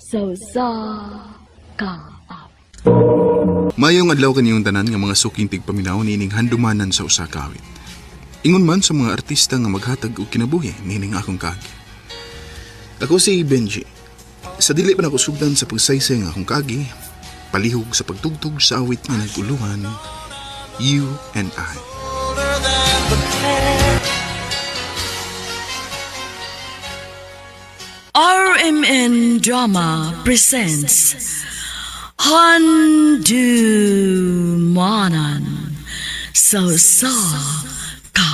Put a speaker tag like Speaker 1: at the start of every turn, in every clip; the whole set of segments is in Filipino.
Speaker 1: So sa ka.
Speaker 2: Mayong adlaw kaniyong tanan nga mga suking tigpaminaw nining handumanan sa usa ka awit. Ingon man sa mga artista nga maghatag og kinabuhi nining akong kaagi. Ako si Benji. Sa dili pa nako sugdan sa pagsaysay nga akong kaagi, palihog sa pagtugtog sa awit nga naguluhan, You and I.
Speaker 3: RMN Drama presents Handumanan So Sa Ka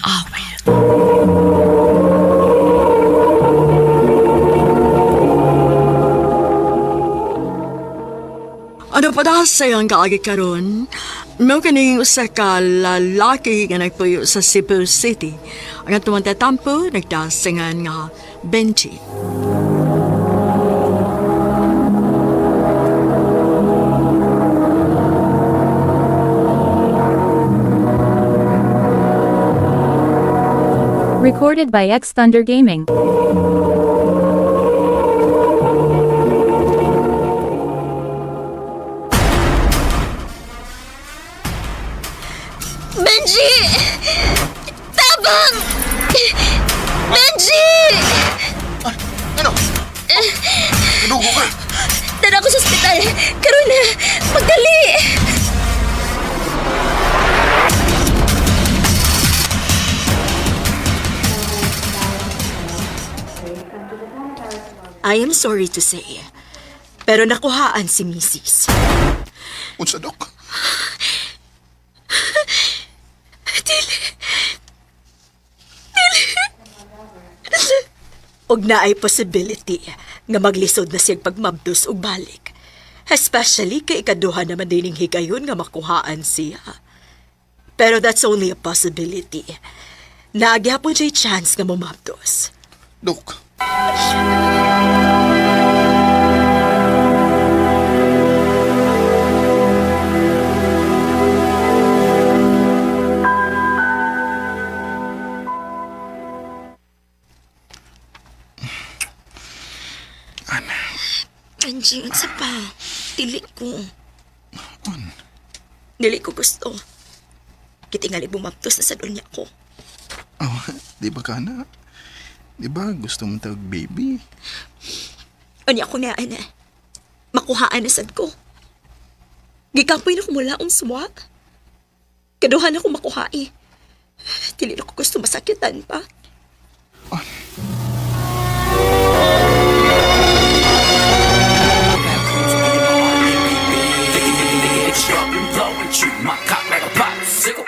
Speaker 3: Awit. Ano pa da sayang kaagi karon? May kaning usa ka lalaki nga nagpuyo sa Cebu City. Ang atong tatampo nagdasingan nga Benji.
Speaker 4: Recorded by X Thunder Gaming.
Speaker 5: Benji! Tabang! Benji!
Speaker 2: Ano? Nadugo ka?
Speaker 5: Tara ko sa ospital. Karoon na. Magdali!
Speaker 3: I am sorry to say, pero nakuhaan si Mrs.
Speaker 2: Unsa, Dok?
Speaker 3: Og na ay possibility nga maglisod na siyang pagmabdos og balik. Especially kay ikaduha naman dining higayon nga makuhaan siya. Pero that's only a possibility. Nagyapon siya'y chance nga mamabdos.
Speaker 2: Dok.
Speaker 5: Benji, ang pa. Dili ko.
Speaker 3: Dili ko gusto. Kitingali bumabtos na sa dunya ko.
Speaker 2: Oh, di ba ka na? Di ba gusto mong tawag baby?
Speaker 3: Anya ko na, ana. Makuhaan na sad ko. Gikapoy na ko mula ang suwag. Kaduhan ako makuhai. Dili na ko gusto masakitan pa.
Speaker 6: Rub and blow and shoot my cock like a popsicle.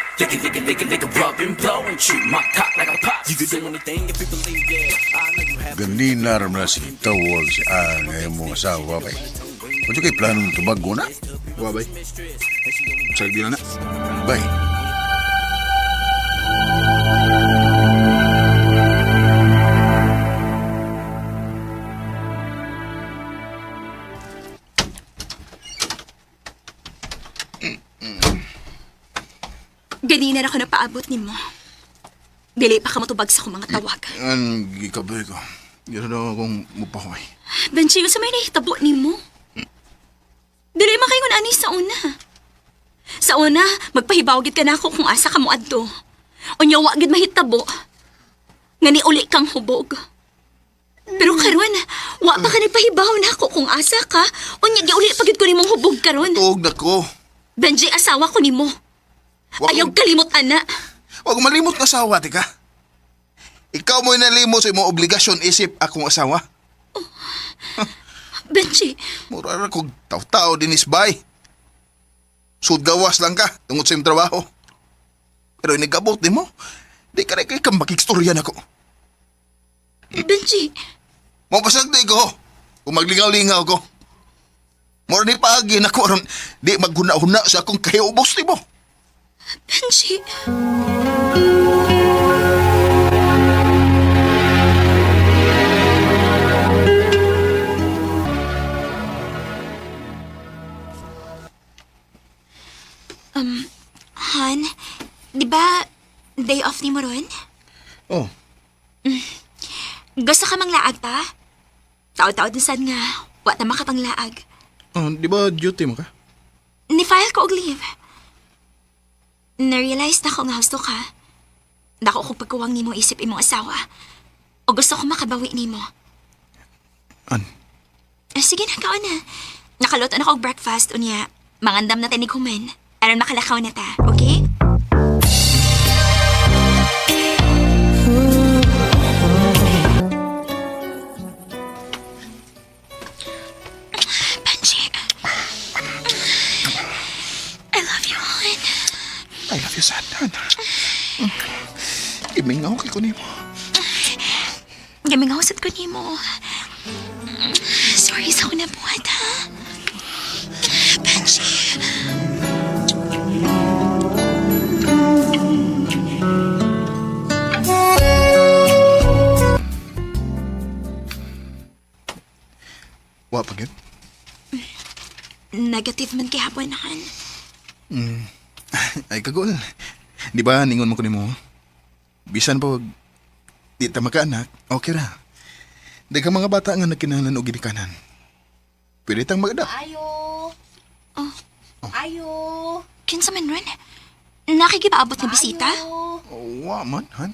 Speaker 6: Lick it, rub and blow and shoot my cock like a popsicle. You can do anything if you believe it. I know you have.
Speaker 7: Ganina ram na si tawag si ngayon mong asawa, bay. Kung kay planong tubago na?
Speaker 2: Wabay. Salbi na na.
Speaker 7: Bay.
Speaker 5: Ganina na ako napaabot ni mo. Dili pa ka matubag sa akong mga tawag.
Speaker 2: Ang gikabay ko. Gano'n daw akong mupahoy.
Speaker 5: Benji, sa may nahitabo ni mo. Dili makaingon ani sa una. Sa una, magpahibawgit ka na ako kung asa ka mo adto. Unya wa gid mahitabo. Nga ni uli kang hubog. Pero karon, wa pa ka nagpahibaw na ako kung asa ka. Unya gi uli pagid ko nimong hubog karon.
Speaker 2: Tuog na ko.
Speaker 5: Benji, asawa ko nimo. Ayaw kalimot, ana.
Speaker 2: Huwag malimot ng asawa, tika. Ikaw mo nalimot sa imong obligasyon isip akong asawa.
Speaker 5: Benji,
Speaker 2: Mura na kong tao-tao din isbay. Sud gawas lang ka tungod sa imong trabaho. Pero inigabot din mo, di ka rin kang makikstorya na ko.
Speaker 5: Benji,
Speaker 2: Mapasagdi ko, kung maglingaw-lingaw ko. Mura ni paagi na ko aron di maghuna-huna sa akong kahiubos ni mo.
Speaker 5: Benji. Han, di ba day off ni mo ron?
Speaker 2: Oh,
Speaker 5: Gusto ka mang laag pa? Tao-tao din sad nga. Wa ta makapanglaag.
Speaker 2: Di ba duty mo ka?
Speaker 5: Ni-file ko og leave. Na-realize na ko nga gusto ka. Dako ko pagkuwang nimo isip imong asawa. O gusto ko makabawi nimo.
Speaker 2: An,
Speaker 5: Sige na, kao na. Nakaluto na ko og breakfast, unya. Mangandam na tinig human. Aron makalakaw na ta, okay? Benji. I love you, hon.
Speaker 2: I love you, son. Imingaw kay ko nimo.
Speaker 5: Gaming husat ko nimo. Sorry sa una buhat, ha? Benji.
Speaker 2: Wa pa gyud.
Speaker 5: Negative man kay hapon, han.
Speaker 2: Ay kagol. Di ba ningon mo ko nimo? Bisan pa wag di ta makaanak, okay ra. Daghang mga bata nga nagkinahanglan og ginikanan. Pwede tang mag-adopt.
Speaker 8: Ayo.
Speaker 5: Kinsa man ron? Nakikipaabot nga bisita?
Speaker 2: Wa man, han.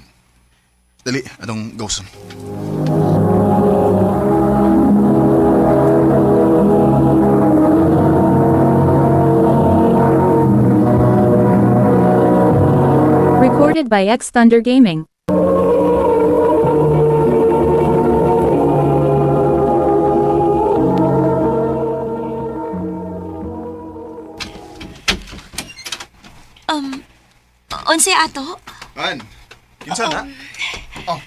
Speaker 2: Dali, atong gawson.
Speaker 4: Recorded by X Thunder Gaming.
Speaker 5: Onse ato?
Speaker 2: Han, kinsa na? Oh.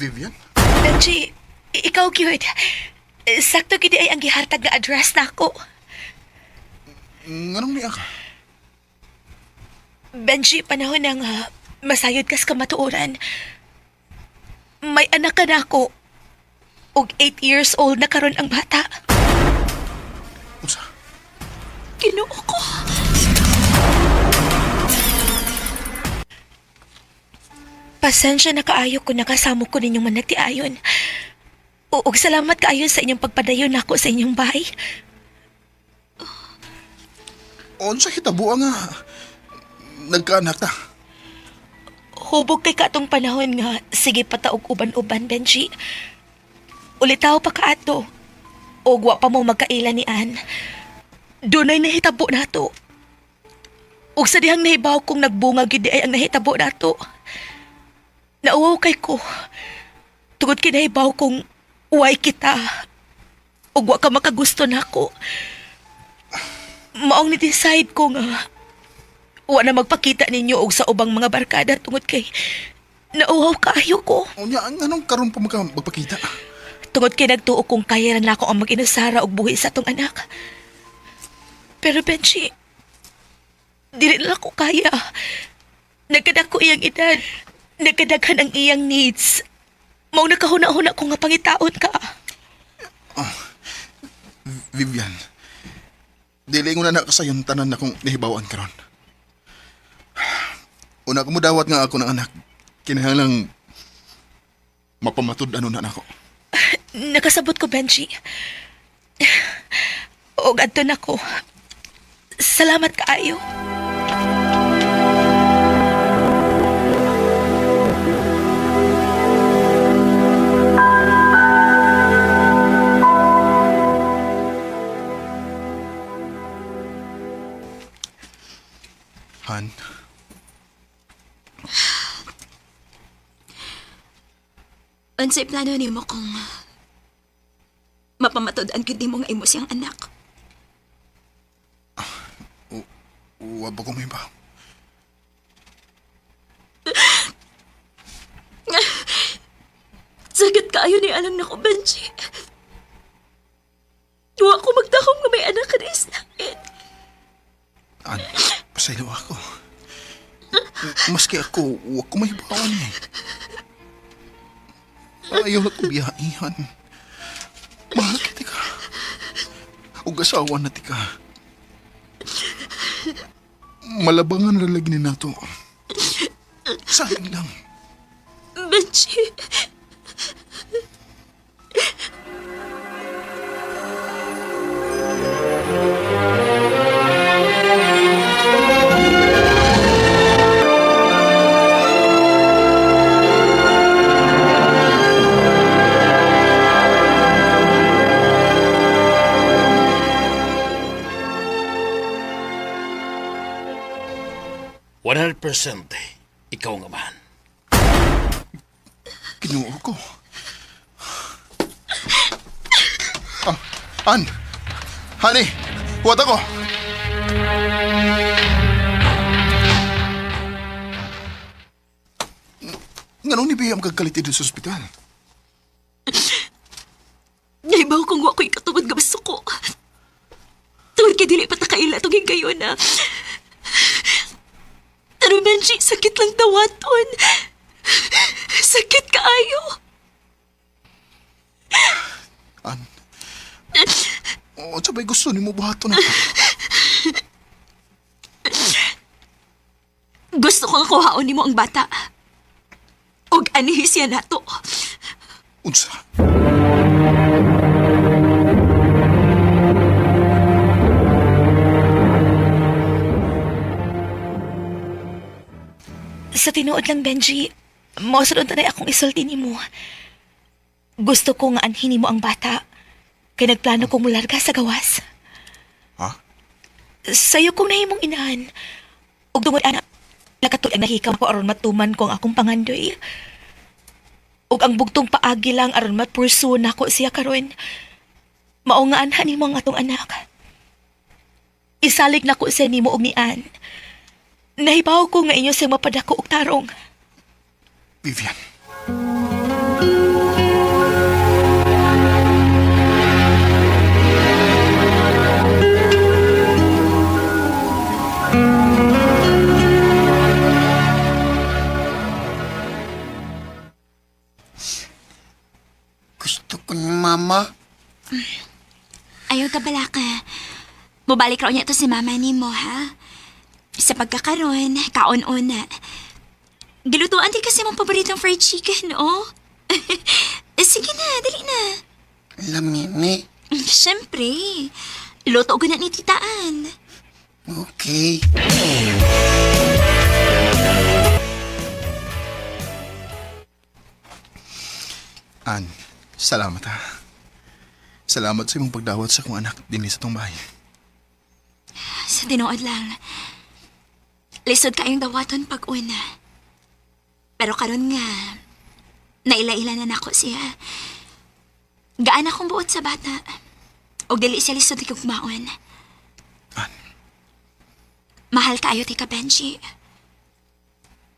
Speaker 2: Vivian?
Speaker 8: Benji, ikaw gyud. Sakto gid ay ang gihartag nga address nako.
Speaker 2: Nganong niya ka?
Speaker 8: Benji, panahon na nga masayod kas kamatuoran. May anak ka na ako. Og 8 years old na karon ang bata.
Speaker 2: Usa?
Speaker 8: Ginoo ko. Pasensya na kaayo kung nakasamo ko ninyong managtiayon. Ug salamat kaayo sa inyong pagpadayon nako sa inyong bahay.
Speaker 2: Unsa hitabo nga nagkaanak ta?
Speaker 8: Hubog kay katong panahon nga sige pataog uban-uban, Benji. Ulitaw pa kaato. Og wa pa mo magkaila ni Ann. Dunay nahitabo nato. Ug sa dihang nahibaw kong nagbunga gyud ay ang nahitabo nato. Nauwaw kay ko. Tungod kinahibaw kong uway kita. Ug wa ka makagusto nako. Maong ni-decide ko nga wa na magpakita ninyo og sa ubang mga barkada tungod kay nauwaw kaayo ko.
Speaker 2: Unya, anong karon pa magpakita?
Speaker 8: Tungod kay nagtuo kong kaya na ako ang mag-inusara og buhi sa tong anak. Pero Benji, dili na ako kaya. Nagkadako iyang edad. Nagkadaghan ang iyang needs. Mao nakahuna-huna ko nga pangitaon ka.
Speaker 2: Vivian, dili ko na nakasayon tanan na kong nahibawan karon. Una ko mo dawat nga ako ng anak. Kinahanglang mapamatud ano na ako.
Speaker 8: Nakasabot ko, Benji. O adto na ko. Salamat kaayo.
Speaker 2: Han,
Speaker 5: Unsay plano nimo kung mapamatod-an gyud nimo nga imo siyang anak?
Speaker 2: wa ba ko may ba?
Speaker 5: Sagad kaayo ni alang nako, Benji. Wa ko magdahong nga may anak ka na islangin.
Speaker 2: An, pasaylo ako. Maski ako, wa ko may bawan eh. Ayaw na ko biyaihan. Mahal kita ka. Ug asawa na ti ka. Malabangan lalagi ni nato. Sayang lang.
Speaker 5: Benji.
Speaker 7: ikaw nga man.
Speaker 2: Kinuo ko. An! Honey! Huwat ako! Ganun ni Bea ang kagkalit dito sa ospital?
Speaker 5: Naibaw kung wa ko'y katungod nga gusto ko. Tungod kay dili patakaila itong higayon na. Pero Benji, sakit lang dawaton. Sakit kaayo.
Speaker 2: An? O, sabay gusto ni mo buhaton ako.
Speaker 5: Gusto ko nga kuhaon ni mo ang bata. Og anihi siya nato.
Speaker 2: Unsa?
Speaker 8: Sa tinuod lang, Benji, mausunod na akong isulti ni mo. Gusto ko nga anhin mo ang bata. Kaya nagplano kong mularga sa gawas.
Speaker 2: Ha?
Speaker 8: Sa'yo kong nahimong inahan. Ug tungod anak, nakatuloy ang nahikaw ko aron matuman ko ang akong pangandoy. Ug ang bugtong paagi lang aron mapursu na ko siya karon. Mao nga anhan mo ang atong anak. Isalig na ko siya nimo og ni Ann. Nahibaw ko nga inyo siyang mapadako og tarong.
Speaker 2: Vivian.
Speaker 7: Gusto ko ni Mama.
Speaker 5: Ayaw ka bala ka. Mubalik raw niya to si mama ni mo, ha? Sa pagkakaroon, kaon-una. Gilutuan din kasi mong paboritong fried chicken, oh. Sige na, dali na.
Speaker 7: Lamini.
Speaker 5: Siyempre. Luto ko na ni Titaan.
Speaker 7: Okay.
Speaker 2: An, salamat ha. Salamat sa imong pagdawat sa akong anak din sa tong bahay.
Speaker 5: Sa tinuod lang, lisod kayong dawaton pag-una. Pero karon nga, naila-ila na nako siya. Gaan akong buot sa bata. O dili siya lisod ikong kumaon.
Speaker 2: An,
Speaker 5: Mahal kaayo ti ka, Benji.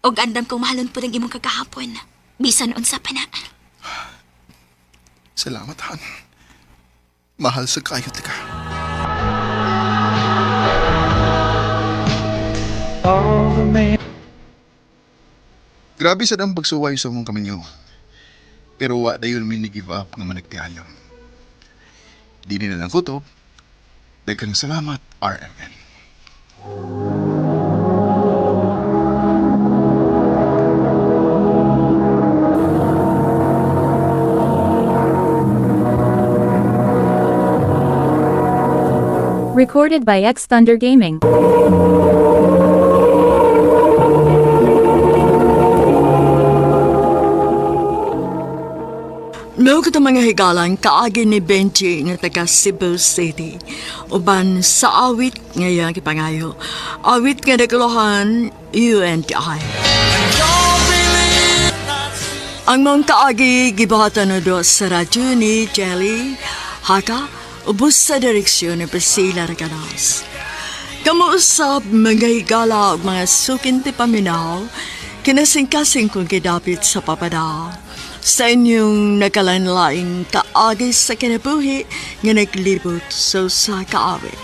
Speaker 5: Og andam kong mahalon po ng imong kagahapon. Bisan unsa pa na.
Speaker 2: salamat Han. Mahal sa kayot ka. Grabe sa dang pagsuway sa mong kaminyo. Pero wa dayon mi ni-give up nga managtihalon. Di na lang kutob. Daghang salamat, RMN.
Speaker 4: Recorded by X Thunder Gaming.
Speaker 3: No kita mga higalan kaagi ni Benji nga taga Cebu City. Uban sa awit nga kipangayo. Awit nga naglohan UNTI. Ang mga kaagi gibahatan na do sa radyo ni Jelly Haka ubos sa direksyon ni Priscilla Raganas. Kamuusap mga higala o mga sukinti paminaw kinasing-kasing kong kidapit sa papadaw. Sa inyong nakalanlaing kaagi sa kinabuhi nga naglibot so sa kaawit.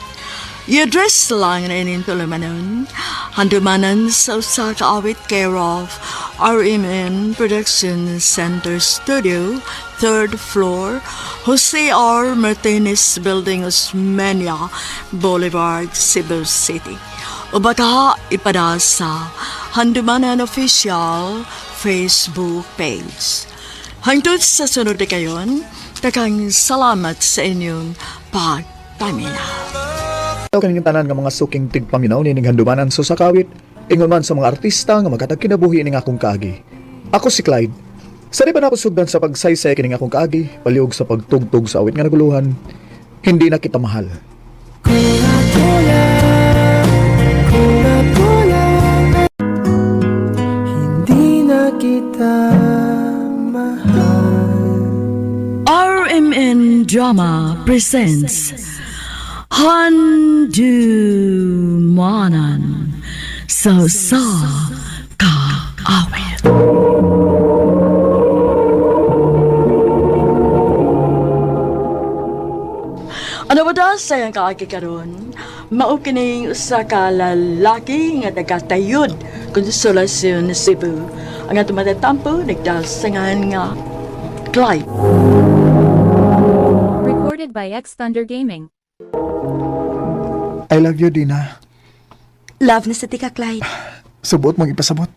Speaker 3: I-address lang na inyong tulumanon, handumanan sa sa kaawit care of RMN Production Center Studio, 3rd floor, Jose R. Martinez Building, Osmeña Boulevard, Cebu City. O baka ipada sa Handumanan Official Facebook page. Hangtod sa sunod na kayon, takang salamat sa inyong pagpaminaw.
Speaker 9: Ito kaning tanan nga mga suking tigpaminaw ni handumanan sa sakawit, ingon man sa mga artista nga maghatag kinabuhi ning akong kaagi. Ako si Clyde. Sa di ba na ako sugdan sa pagsaysay kining akong kaagi, paliog sa pagtugtog sa awit nga naguluhan, hindi na kita mahal.
Speaker 1: RMN Drama presents Handumanan Sa Kaawit. Ano ba daw sayang kaagi karon? Mao kining usa ka lalaki nga taga-tayod Konsolasyon Cebu. Ang atong matatampo nagdasangan nga Clyde.
Speaker 4: Recorded by X Thunder Gaming.
Speaker 9: I love you, Dina.
Speaker 8: Love na sa tika, Clyde.
Speaker 9: Subot mong ipasabot.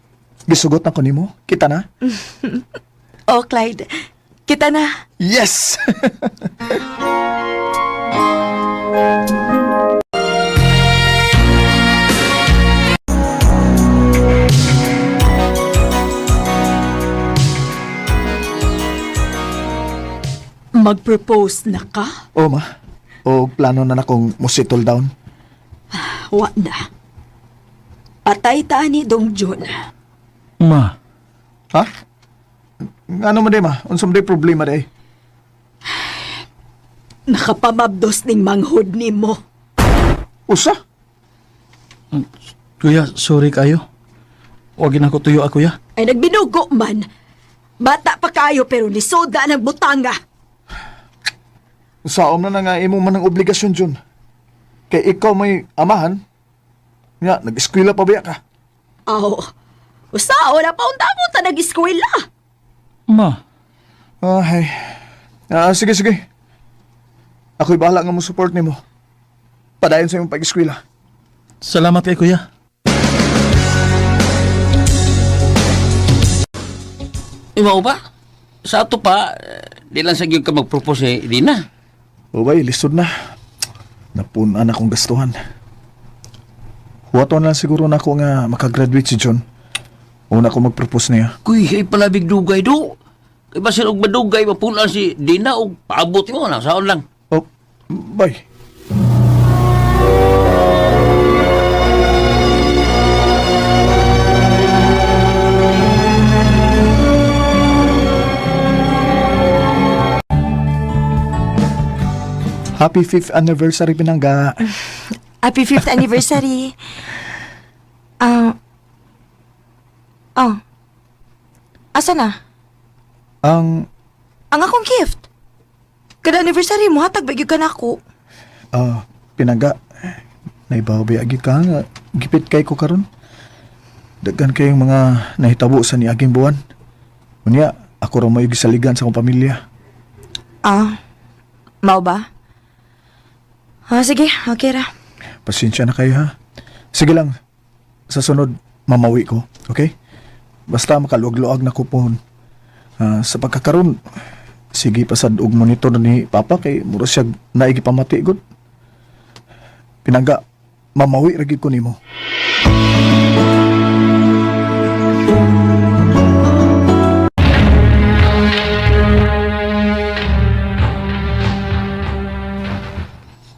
Speaker 9: Gisugot na ko nimo. Kita na?
Speaker 8: Oh, Clyde. Kita na.
Speaker 9: Yes!
Speaker 3: Mag-propose na ka?
Speaker 9: O ma, o plano na akong musitol down.
Speaker 3: Wa na. Patay ta ni Dong Jun.
Speaker 10: Ma,
Speaker 9: Ha? Ano man day ma? Unsam day problema day?
Speaker 3: Nakapamabdos ning manghod ni mo.
Speaker 9: Usa?
Speaker 10: kuya, sorry kayo. Huwag na ko tuyo ako ya.
Speaker 3: Ay nagbinugo man. Bata pa kayo pero nisoda ng butanga.
Speaker 9: Usaom na nga imo man ang obligasyon Jun. Kay ikaw may amahan. Nga, nag-eskwela pa ba ka?
Speaker 3: Aw, usao na paunta-unta ta nag-eskwela.
Speaker 10: Ma,
Speaker 9: Ay. Sige, sige. Ako'y bahala nga mo support nimo. Padayon sa imong pag-eskwela.
Speaker 10: salamat kay kuya.
Speaker 11: Imaw ba? Sa ato pa, di lang sa gyud ka mag-propose di na.
Speaker 9: O bay, lisod na. Napunan akong gastuhan. Huwaton lang siguro na ako nga makagraduate si John. Una ko mag-propose niya.
Speaker 11: Kuy, ay palabig dugay do. Kay basin og madugay mapunan si Dina og paabot mo na saon lang.
Speaker 9: Oh, bay. Happy 5th anniversary, Pinangga.
Speaker 8: Happy 5th anniversary. Asa na?
Speaker 9: Ang,
Speaker 8: Ang akong gift. Kada anniversary mo, hatag bagyo ka na ako.
Speaker 9: Pinangga, naibawabay agi ka nga, gipit kay ko karon. Daghan kayong mga nahitabo sa niaging buwan. Unya, ako rin may gisaligan sa akong pamilya.
Speaker 8: Mau ba? Sige, okay ra.
Speaker 9: Pasensya na kayo ha. Sige lang, sa sunod, mamawi ko, okay? Basta makaluag-luag na ko po. Sa pagkakaroon, sige pasad og monitor ni Papa kay mura siya naigi pamati gud. Pinangga, mamawi ra gid ko nimo.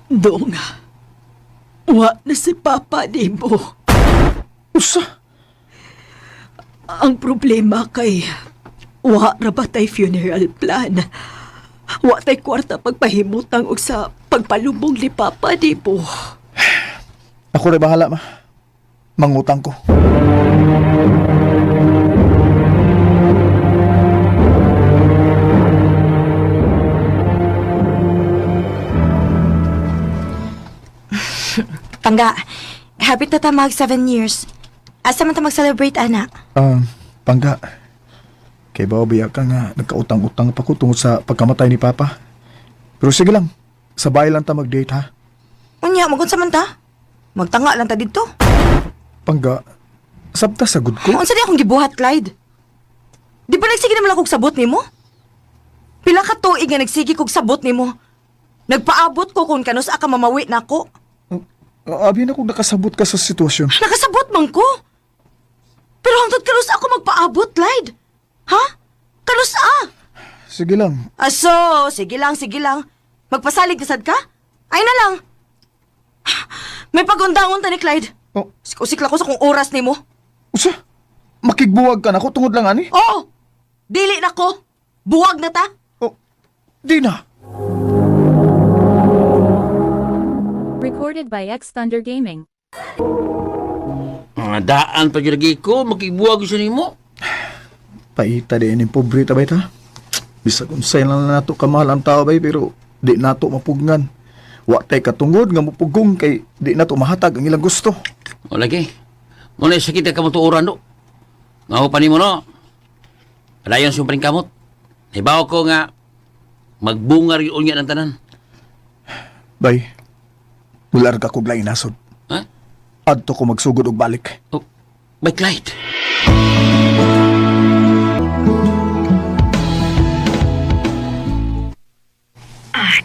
Speaker 3: Dong, wa na si Papa ni mo.
Speaker 9: Usa?
Speaker 3: Ang problema kay wa ra ba tay funeral plan. Wa tay kwarta pagpahimutang og sa pagpalubong ni Papa di po.
Speaker 9: Ako rin bahala, ma. Mangutang ko.
Speaker 8: Pangga, happy ta mag 7 years. Asa man ta mag-celebrate, anak?
Speaker 9: Pangga. Kay bawa ka nga, nagkautang-utang pa ko tungkol sa pagkamatay ni Papa. Pero sige lang, sabay lang ta mag-date ha.
Speaker 8: Unya, magunsa man ta? Magtanga lang ta dito.
Speaker 9: Pangga, sabta sagod ko.
Speaker 8: Unsa di akong gibuhat, Clyde? Di ba nagsige naman akong sabot nimo? Pila ka tuig nga nagsige kog sabot nimo. Nagpaabot ko kung kanus ka mamawi nako.
Speaker 9: Abi na kung nakasabot ka sa sitwasyon.
Speaker 8: Nakasabot man ko. Pero hangtod kanus ako magpaabot, Clyde. Ha? Kanus
Speaker 9: Sige lang.
Speaker 8: Aso, sige lang, sige lang. Magpasalig kasad ka? Ay na lang. May pagundangon ta ni Clyde.
Speaker 9: Oh,
Speaker 8: Sikusikla ko sa kung oras nimo.
Speaker 9: usa? Makig Gigbuwag ka na ko tungod lang ani.
Speaker 3: Oo! Dili na ko! Buwag na ta!
Speaker 9: Oh, di na.
Speaker 4: Recorded by X Thunder Gaming.
Speaker 11: Mga daan pa dyan lagi ko, makigbuwag siya nimo.
Speaker 9: Paita din yung pobre ta bay ta. Bisa kung sa'yo lang na nato kamahal ang tao bay, pero di nato mapugngan. Wa tay katungod nga mupugong kay di nato mahatag ang ilang gusto.
Speaker 11: O lagi, muna sakit ka mo tuuran do. Nga pa ni mo no. Padayon sumpring kamot. Ibaw ko nga, magbunga rin unya ng tanan.
Speaker 9: Bay, mular ka kog lain nasod.
Speaker 11: Ha?
Speaker 9: Adto ko magsugod og balik.
Speaker 11: Oh, by Clyde.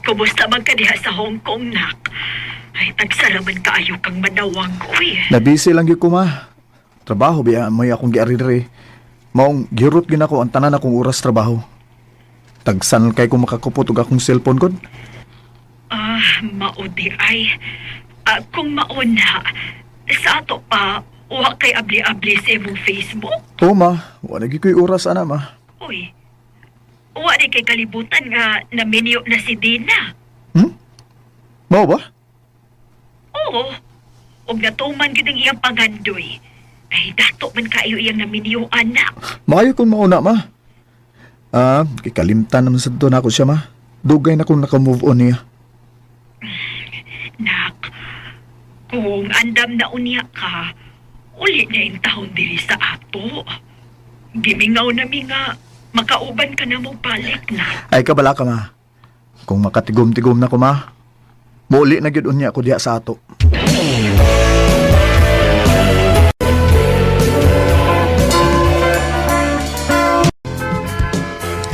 Speaker 3: Kumusta man ka diha sa Hong Kong, nak? Ay, tagsaraman kaayo kang manawag, uy.
Speaker 9: Nabisi lang gyud ko ma. Trabaho biya may akong giaridre. Maong girot gina ko ang tanan akong oras trabaho. Tagsan kay ko makakupot og akong cellphone gud.
Speaker 3: Maudi ay. Kung mauna, sa ato pa, wa kay abli-abli sa imong Facebook?
Speaker 9: Oo ma, wala gyud ko'y oras ana ma.
Speaker 3: Uy, wa di kay kalibutan nga naminyo na si Dina.
Speaker 9: Mao ba?
Speaker 3: Oo. Og natuman gid ang iyang pangandoy. Ay, dato man kayo iyang naminyo, anak.
Speaker 9: Maayo kung mauna ma. Kikalimtan naman sa doon ako siya ma. Dugay na kung naka-move on niya.
Speaker 3: Nak, kung andam na unya ka, uli na yung taon diri sa ato. Gimingaw na mi nga, makauban ka na mo balik na.
Speaker 9: Ay kabala ka ma. Kung makatigom-tigom na ko ma, muli na gyud unya ko diha sa ato.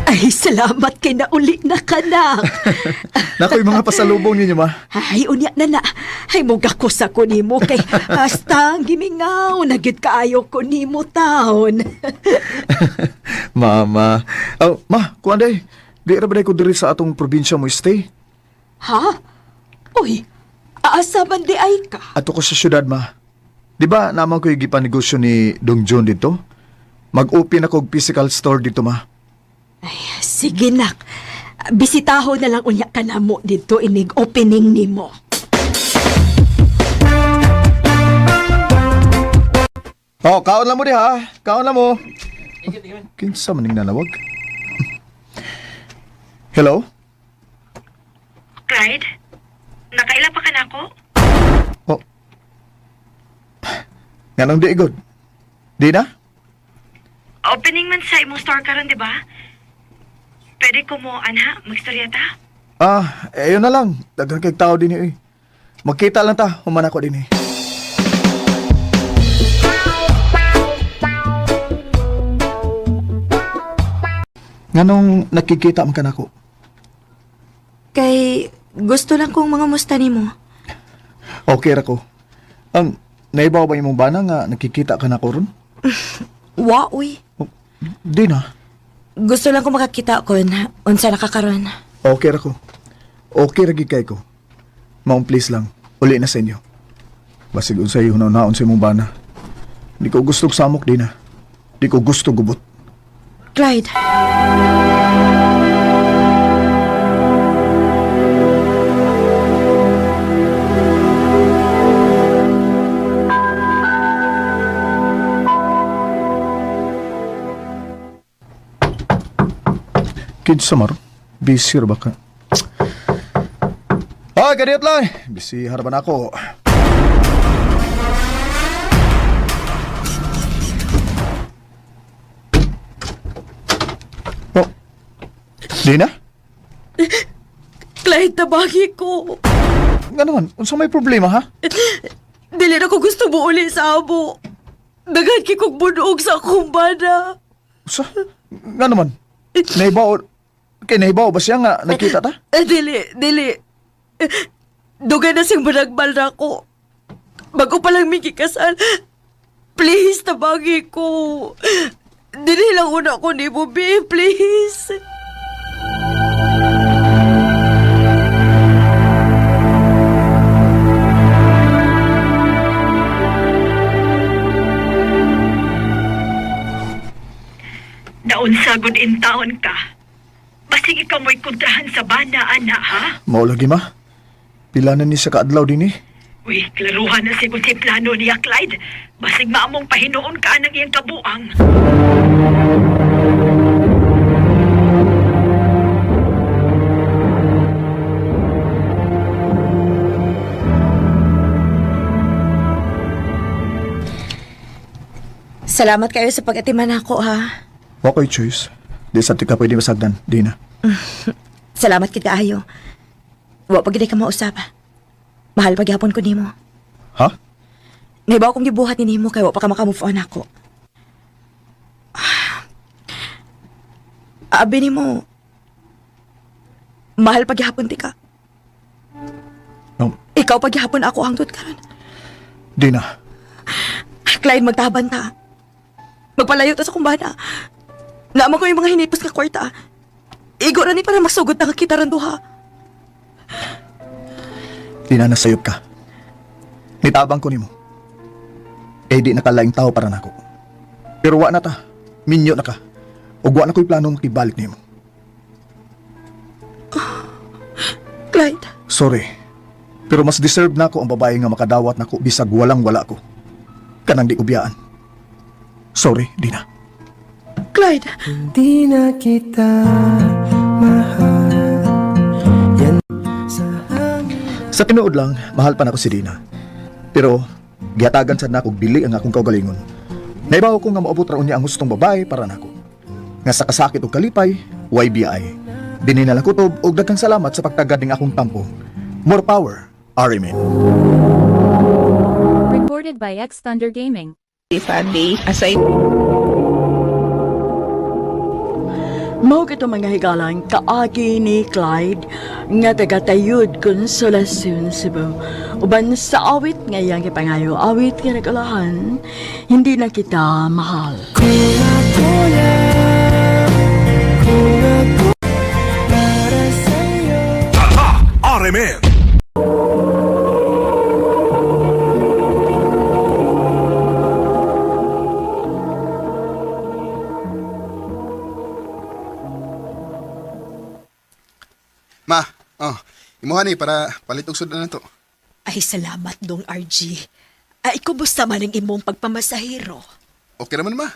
Speaker 3: Ay, salamat kay nauli na ka, nak.
Speaker 9: Nakoy mga pasalubong ninyo ma.
Speaker 3: Ay, unya na. Ay, mugakos ako nimo kay hasta gimingaw. Nagyud kaayo ko nimo taon.
Speaker 9: Mama. Ma, kuan day. Di ra ba day ko diri sa atong probinsya mo stay?
Speaker 3: Ha? Uy, asa man di ay ka?
Speaker 9: Ato ko sa syudad ma. Di ba naman ko yung gipanegosyo ni Dong John dito? Mag-open ako og physical store dito ma.
Speaker 3: Ay, sige nak. Bisitaho na lang unya ka na mo dito inig opening nimo.
Speaker 9: Oh, kaon lang mo di ha. Kaon lang mo. Kinsa man ning nanawag? Hello?
Speaker 3: Clyde, nakaila pa ka na ako?
Speaker 9: Oh. Ganong di igod? Di na?
Speaker 3: Opening man sa imong store karon, di ba? Pwede ko mo, ana, magstorya ta?
Speaker 9: Ayun na lang. Dagang kay tao din eh. Magkita lang ta, human ako din eh. Nganong nakikita man ka nako?
Speaker 8: Kay gusto lang kong mga musta nimo.
Speaker 9: Okay ra ko. Naibaw ba imong bana nga nakikita ka nako ron?
Speaker 8: Wa, uy.
Speaker 9: Di na.
Speaker 8: Gusto lang ko makakita ko na unsa nakakaroon.
Speaker 9: Okay ra ko. Okay ra gid kay ko. Maong please lang, uli na sa inyo. Basig unsay hunaw-naon sa imong bana. Di ko gusto samok di na. Di ko gusto gubot.
Speaker 8: Clyde.
Speaker 9: Kinsa mar? Busy ra ba ka? Ay, ganit lang. Busy harapan ako. Oh. Di na?
Speaker 3: Clyde, tabagi ko.
Speaker 9: Nga naman, unsa may problema ha?
Speaker 3: Dili na ko gusto mo uli sa abo. Daghan kikog bunog sa akong bana.
Speaker 9: Sa? Nga naman, nahibaw ba siya nga nakita ta?
Speaker 3: Dili. Dugay na siyang banagbal na ako. Bago pa lang may kikasal. Please, tabagi ko. Dili lang una ko ni Bobby, please. Naunsa gud in taon ka. Basig ikaw mo'y kontrahan sa bana, ana, ha?
Speaker 9: Mao lagi ma. Pila na ni sa kaadlaw din eh.
Speaker 3: Uy, klaruhan na si si plano niya, Clyde. Basig maamong pahinuon ka ng iyang kabuang.
Speaker 8: Salamat kayo sa pag-atiman ako, ha?
Speaker 9: Okay, choice. Di sa tika pwede masagdan, di na.
Speaker 8: Salamat kid kaayo. Wa pa gid ka mausap. Mahal pagyapon ko nimo.
Speaker 9: Ha?
Speaker 8: Nahibaw kong gibuhat ni nimo kay wa pa ka maka-move on ako. Abi nimo. Mahal pagyapon ti ka.
Speaker 9: No,
Speaker 8: Ikaw pagyapon ako hangtod karon.
Speaker 9: di na.
Speaker 8: Clyde, magtaban ta. Magpalayo ta sa kumbana. Naman ko yung mga hinipos nga kwarta. Igo na ni para magsugod na kita rin duha.
Speaker 9: Di na nasayop ka. Nitabang ko nimo. Eh di nakalaing tao para nako. Pero wa na ta. Minyo na ka. Ug wa na ko'y planong makibalik nimo.
Speaker 8: Clyde,
Speaker 9: Sorry. Pero mas deserve na ko ang babae nga makadawat nako bisag walang wala ko. Kanang di ubiyaan. Sorry, di na.
Speaker 8: Clyde.
Speaker 6: Hindi na kita mahal. Yan sa hangin.
Speaker 9: Sa tinuod lang, mahal pa nako si Dina. Pero giatagan sad nako bili ang akong kaugalingon. Naibaw ko nga maabot ra unya ang gustong babae para nako. Nga sa kasakit o kalipay, YBI. Dinhi na lang kutob og daghang salamat sa pagtagad ning akong tampo. More power, Arimin.
Speaker 4: Recorded by X Thunder Gaming.
Speaker 1: Mao kito mga higalang kaagi ni Clyde nga tagatayud Konsolasyon Cebu. Uban sa awit ngayang kipangayo awit nga nagalahan, hindi na kita mahal.
Speaker 6: Arimen!
Speaker 2: Ma, imuha ni para palit og sudan na to.
Speaker 3: Ay, salamat dong, RG. Ay, kumusta man ang imong pagpamasahiro?
Speaker 2: Okay naman ma.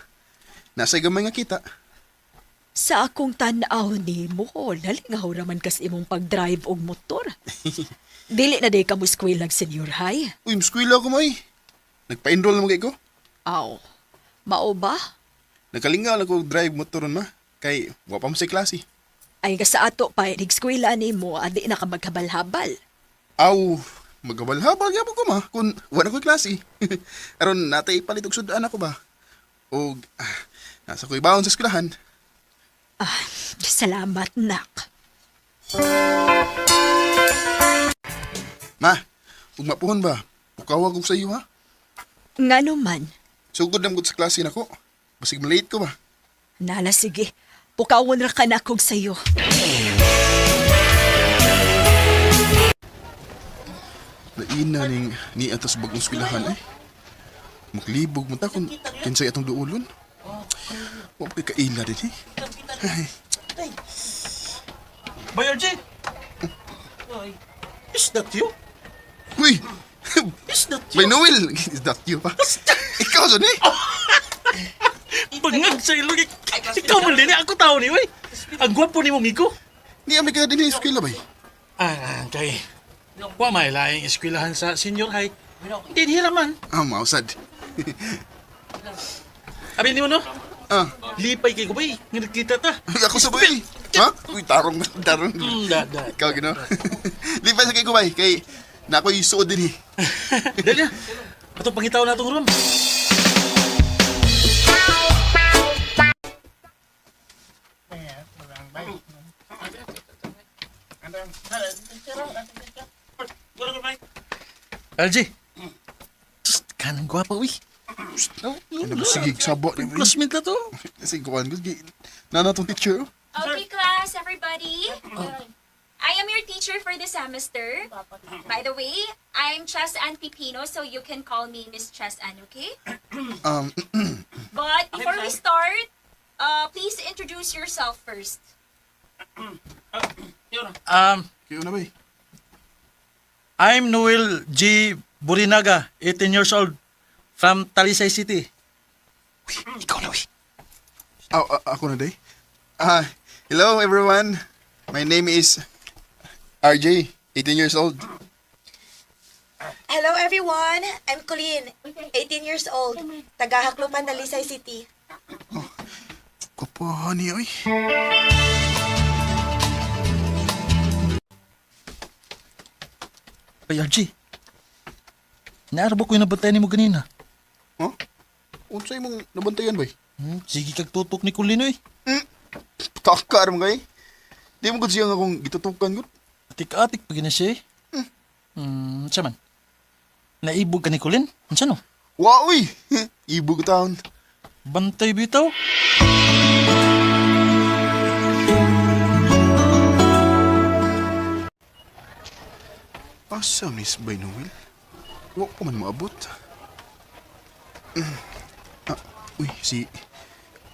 Speaker 2: Nasa gamay nga kita.
Speaker 3: Sa akong tanaw ni mo, nalingaw raman kas imong pag-drive og motor. Dili na day ka mo skwela senior high.
Speaker 2: Uy, muskwila ko mo eh. Nagpa-enroll na mo kay ko.
Speaker 3: Aw, mao ba?
Speaker 2: Nakalingaw lang ko drive motoron ma. Kay, wa pa mo sa klase.
Speaker 3: Ay ka sa ato pa, nag-skwela ni mo, adi na ka maghabal-habal.
Speaker 2: Aw, magabal-habal gyapon ko ma. Kung wala ko klase. Aron, natay palit og sudan ako ba? O, nasa ko ibawon sa eskwelahan.
Speaker 3: Ah, salamat, nak.
Speaker 2: Ma, kung mapuhon ba, pukawag ko sa iyo ha.
Speaker 3: Nga naman,
Speaker 2: Sugod na mo sa klase na ko. Basig malate ko ba?
Speaker 3: nala sige, pukawon ra ka na kog sayo.
Speaker 2: Laina ning ni atas bagong eskwelahan eh. Maglibog mo ta kung kinsay atong duulon. Huwag kay kaila din eh. Ay,
Speaker 10: Bayo, G! Is that you?
Speaker 2: uy!
Speaker 10: Is that
Speaker 2: By Noel! Is that you pa? Ikaw dyan eh!
Speaker 10: Bangag sa ilong. Ikaw man din, ako tao ni, wey. Ang gwapo ni mong iko.
Speaker 2: Ni amay ka din yung eskwela ba eh?
Speaker 10: Kay, wa may laing eskwelahan sa senior high. Hindi hiraman.
Speaker 2: Mausad.
Speaker 10: Abi ni mo, no?
Speaker 2: Ah,
Speaker 10: Lipay kay ko ba, nga nagkita ta.
Speaker 2: ako sa bay. Ha? Uy, tarong.
Speaker 10: Da.
Speaker 2: Ikaw gino. Lipay sa kay Kubay. Kay, na ako'y suod din eh.
Speaker 10: Dali na. Ato pangitaw na itong room. LG. Just kanang gwapa, uy.
Speaker 2: Ano ba sige, sabot.
Speaker 10: Classmate na to.
Speaker 2: Sige, kuhan ko. Nana tong teacher.
Speaker 5: Okay, class, everybody. I am your teacher for the semester. By the way, I'm Chess Ann Pipino, so you can call me Miss Chess Ann, okay? But before we start, Please introduce yourself first.
Speaker 2: Kayo na ba eh?
Speaker 10: I'm Noel G. Burinaga, 18 years old, from Talisay City.
Speaker 2: Ikaw na, ako na, day. Hello, everyone. My name is RJ, 18 years old.
Speaker 8: Hello everyone, I'm Colleen, 18 years old, taga-Haklupan, Talisay City.
Speaker 2: Kapahan niya, oy.
Speaker 10: Ay, RG. Naarbo ko yung nabantayan mo ganina.
Speaker 2: Huh? Unsay mong nabantayan, bay?
Speaker 10: Sige kag tutok ni Kulino eh.
Speaker 2: Takar mo kay. Di mo gud siya nga akong gitutukan gud.
Speaker 10: Atik-atik pa gina siya eh. Siya man. Naibog ka ni Kulin? Unsa no?
Speaker 2: Wa, uy. Ibog taon.
Speaker 10: Bantay bitaw?
Speaker 2: Asa Miss Bay Noel? Wa ko man maabot. Uy, si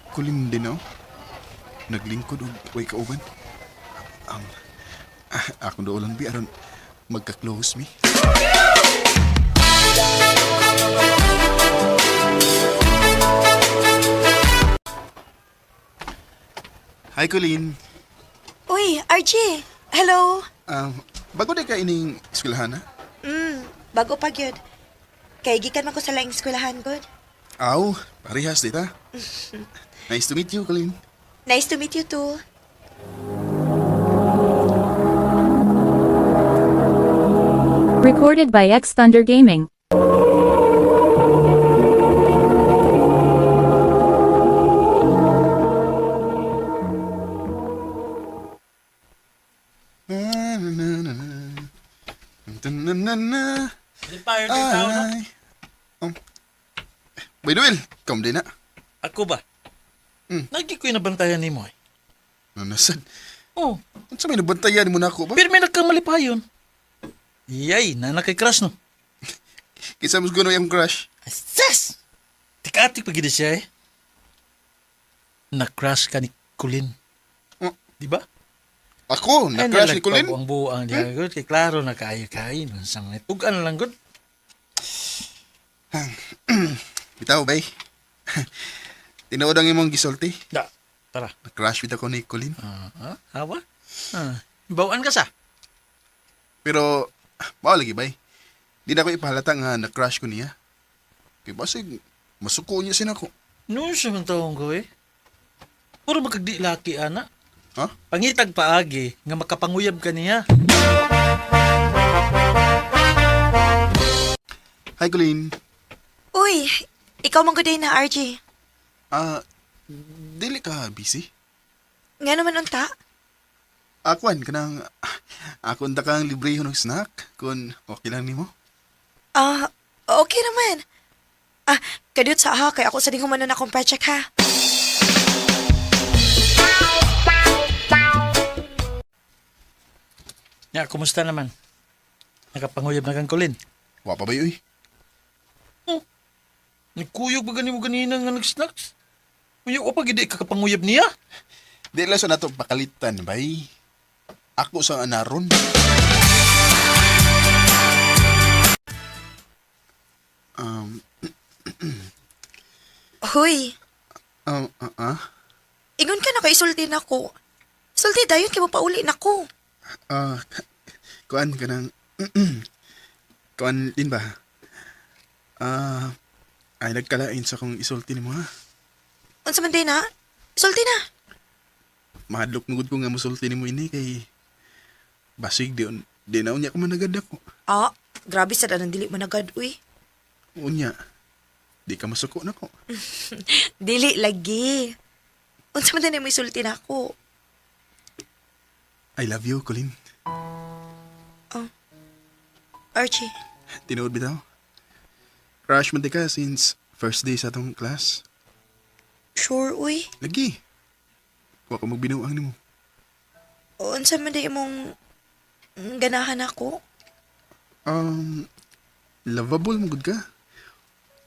Speaker 2: Colin din ako. Naglingkod og way kauban. Akong doolan bi aron magka-close me. Hi, Colin.
Speaker 8: Uy, RJ, hello.
Speaker 2: Bago di ka ining eskwelahan, ha?
Speaker 8: Bago pa gyud. Kay gikan man ko sa laing eskwelahan gud.
Speaker 2: Aw, parehas dita. Nice to meet you, Colin.
Speaker 8: Nice to meet you too.
Speaker 4: Recorded by X Thunder Gaming.
Speaker 10: Lipayon din tao no?
Speaker 2: Bay Noel, kam din na.
Speaker 10: Ako ba? Lagi ko yung nabantayan ni mo eh.
Speaker 2: Nanasan.
Speaker 10: Oh,
Speaker 2: Ano may nabantayan mo na ako ba?
Speaker 10: pero may nagkamalipayon. Yay, na kay crush no?
Speaker 2: Kisa mas guno yung crush.
Speaker 10: Asas! Tika-atik pa gina siya eh. Na-crush ka ni Kulin.
Speaker 2: Oh.
Speaker 10: Di ba?
Speaker 2: Ako, na-crush ni Colin.
Speaker 10: Ang buang diya, good. Kay klaro na kaya-kaya. Sa mga tugan lang, good.
Speaker 2: Bitaw, bay. Tinood ang imong gisulti.
Speaker 10: Da, tara.
Speaker 2: Na-crush bitaw ko ni Colin.
Speaker 10: Hawa? Bawaan ka sa?
Speaker 2: Pero, mao lagi, bay. Di na ko ipahalata nga na-crush ko niya. Kaya basig, masuko niya sin ako.
Speaker 10: Noon siya man taong ko eh. Puro magkagdi laki, ana.
Speaker 2: Ha?
Speaker 10: Pangitag paagi, nga makapanguyab ka niya.
Speaker 2: Hi, Colin.
Speaker 8: Uy, ikaw man gud na RJ.
Speaker 2: Dili ka busy?
Speaker 8: Nga naman unta?
Speaker 2: Akuan, kanang, akon da kang libre ng snack, kung okay lang nimo.
Speaker 8: Okay naman. Kadiyot sa aha, kay ako sa dingo man na akong project ha.
Speaker 10: Ya, kumusta naman? Nakapanguyab na kang Kulin?
Speaker 2: Wa pa ba uy?
Speaker 10: Nagkuyog ba gani mo ganina nga nag-snacks? Uy, o pag hindi kakapanguyab niya?
Speaker 2: Di lang sa nato pakalitan, bay. Ako sa anaron.
Speaker 8: Hoy, ingon ka na kay isulti na ko. Sulti dayon kay mo pauli na ko.
Speaker 2: Kuan ka ng... Kuan din ba? Ay nagkalain sa kong isulti ni mo, ha?
Speaker 8: Unsa man din na? Isulti na.
Speaker 2: Mahadlok nugod ko nga musulti ni mo ini kay... Basig, di na unya ko managad ako.
Speaker 8: Grabe sa danang dili mo nagad, uy.
Speaker 2: Unya, di ka masuko na ko.
Speaker 8: Dili lagi. Unsa man din mo isulti na ako.
Speaker 2: I love you, Colin.
Speaker 8: Archie.
Speaker 2: Tinood bitaw. Crush man di ka since first day sa atong class.
Speaker 8: Sure, uy.
Speaker 2: Lagi. Wa ko magbinuang nimo.
Speaker 8: Unsa man din mong ganahan ako?
Speaker 2: Lovable mo gud ka.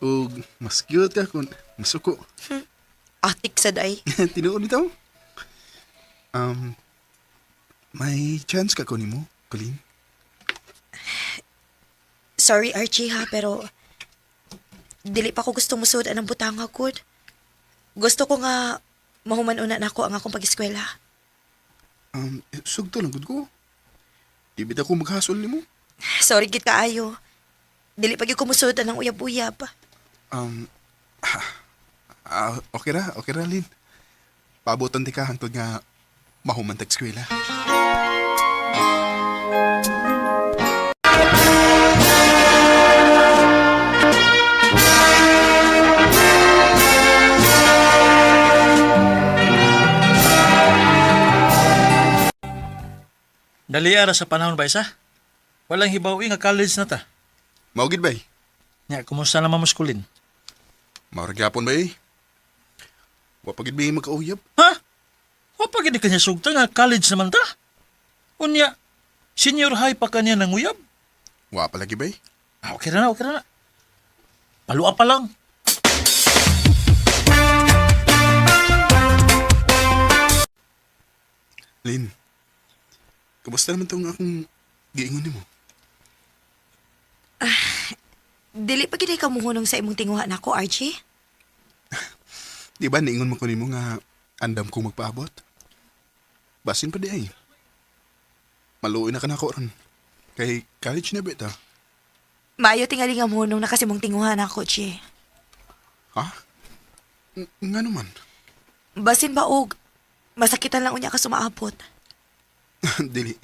Speaker 2: O mas cute ka kung masuko.
Speaker 8: Atik sa day.
Speaker 2: Tinuod bitaw. May chance ka kunin mo, Colleen?
Speaker 8: Sorry, Archie ha, pero dili pa ko gusto musud ang butanga good. Gusto ko nga mahuman una na ako ang akong pag-eskwela.
Speaker 2: Sugto lang gud ko. Di bitaw ko maghasol nimo.
Speaker 8: Sorry gid kaayo. Dili pa gyud ko musud ang uyab-uyab.
Speaker 2: Okay ra, Lin. Paabotan ti ka hangtod nga mahuman tag eskwela.
Speaker 10: Daliara sa panahon ba isa? Walang hibawi nga college na ta.
Speaker 2: Maugid bay?
Speaker 10: Nya, kumusta naman muskulin?
Speaker 2: Maurag yapon bay? Wa pagid bay magkauyab.
Speaker 10: Ha? Wa pa gid kanya sugta nga college naman ta? Unya, senior high pa kanya nang uyab?
Speaker 2: Wa palagi bay?
Speaker 10: Okay na. Palua pa lang.
Speaker 2: Lin, kamusta naman tong akong giingon nimo?
Speaker 8: Dili pa gid ka muhunong sa imong tinguha nako, Archie.
Speaker 2: Di ba niingon mo ko nimo nga andam ko magpaabot? Basin pa di ay. Maluoy na ka na ko ron. Kay college na bita.
Speaker 8: Maayo tingali nga muhunong na kasi mong tinguha nako, Chi.
Speaker 2: Ha? Nga naman.
Speaker 8: Basin ba og masakitan lang unya ka sumaabot.
Speaker 2: Dili.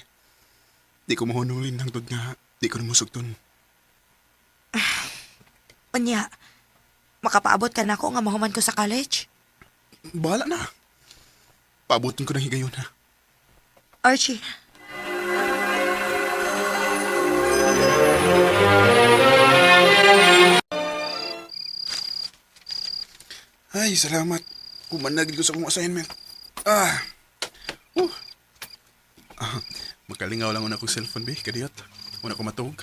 Speaker 2: Di ko mahunong Lin hangtod nga di ko na musugton.
Speaker 8: Unya, makapaabot ka na ako nga mahuman ko sa college?
Speaker 2: Bahala na. Paabotin ko na higayon ha.
Speaker 8: Archie,
Speaker 2: Ay, salamat. Kumanagid ko sa akong assignment. Ah. Uh. Makalingaw lang una akong cellphone, be. Kadiyot. Una ko matug.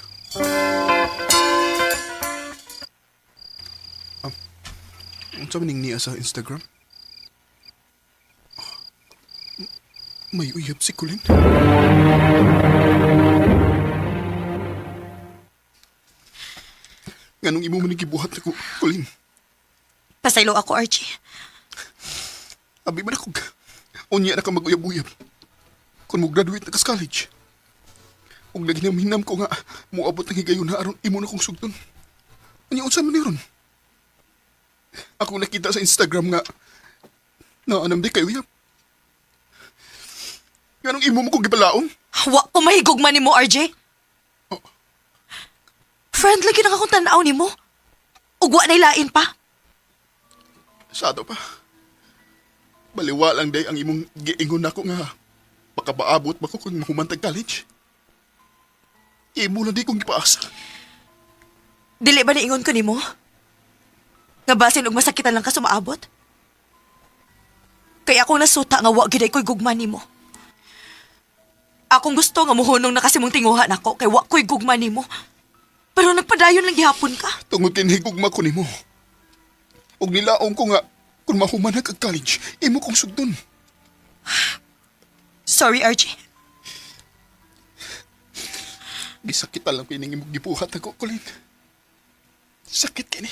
Speaker 2: Unsa man ning niya sa Instagram? May uyab si Colleen. Nganong imo man gibuhat ako, Colleen?
Speaker 8: pasaylo ako, Archie.
Speaker 2: Abi man ako. Unya na ka mag-uyab-uyab. Kung mo-graduate na ka sa college. Ug naginam-hinam ko nga moabot ng higayon na aron imo na kong sugton. Unya unsa man ni ron? Ako nakita sa Instagram nga naanam di kay uyab. Nganong imo mo ko gibalaon?
Speaker 8: Wa ko mahigugman nimo, RJ.
Speaker 2: Oh.
Speaker 8: Friend lagi na akong tanaw nimo. Ug wa nay lain pa.
Speaker 2: Sado pa. Baliwa lang day ang imong giingon nako nga makapaabot ba ko kung mahumantag college. Imo na di kong gipaasa.
Speaker 8: Dili ba niingon ko nimo? Nga basin og masakitan lang ka sumaabot? Kaya ako nasuta nga wa gyud ko'y gugman nimo. Akong gusto nga muhunong na kasi mong tinguha nako kay wa ko'y gugman nimo. Pero nagpadayon lang gihapon ka.
Speaker 2: Tungod kinhigugma ko nimo. Og nilaong ko nga kung mahumanag ang college, imo kong sugdon.
Speaker 8: Sorry, Archie.
Speaker 2: Gisakit lang ko ining imong gibuhat ako, Colleen. Sakit kini.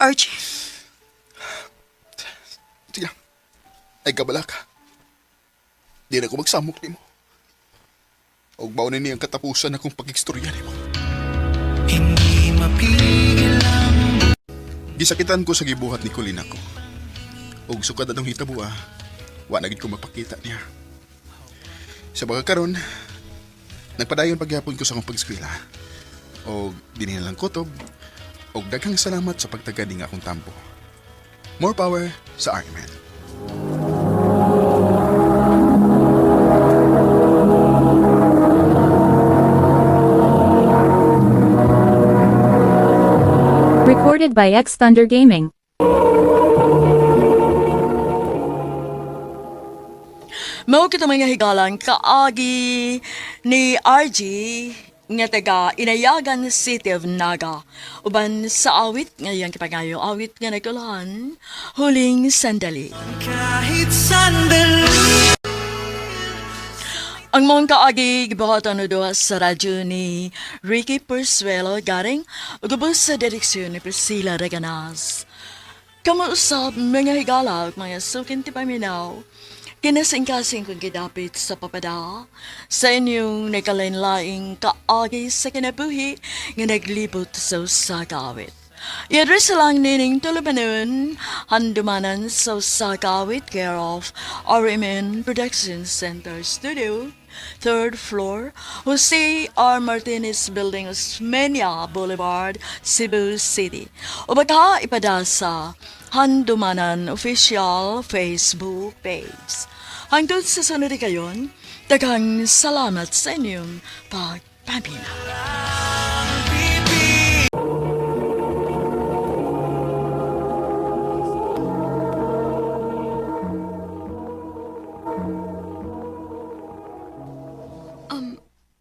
Speaker 8: Archie.
Speaker 2: Sige. Ay kabala ka. Di na ko magsamok nimo. Og mao na niyang katapusan akong pag-istorya nimo.
Speaker 6: Hindi mapigil ang
Speaker 2: Gisakitan ko sa gibuhat ni Colleen ako. Og sukad atong hitabo wa na gid ko mapakita niya. Sa pagkakaroon, nagpadayon pagyapon ko sa akong pag-eskwela. Og dinhi lang kutob. Og daghang salamat sa pagtagad ning akong tampo. More power sa Army Man.
Speaker 4: Recorded by X Thunder Gaming.
Speaker 1: Mao kita mga higalan kaagi ni RG nga taga Inayagan City of Naga. Uban sa awit ngayang kipangayong awit nga nagkulahan, Huling Sandali.
Speaker 6: Kahit sandali.
Speaker 1: Ang mong kaagi gibuhatan no doha sa radyo ni Ricky Persuelo garing ugubos sa direksyon ni Priscilla Reganas. Kamuusap mga higala mga sukin ti paminaw. Kinasingkasing kung kidapit sa papada sa inyong nakalain-laing kaagi sa kinabuhi nga naglibot sa usakawit. I-address lang nining tulumanon, handumanan sa usakawit care of RMN Production Center Studio, 3rd floor, Jose R. Martinez Building, Osmeña Boulevard, Cebu City. O baka ipada sa Handumanan Official Facebook page. Hangtod sa sunod kayon, daghang salamat sa inyong pagpamina.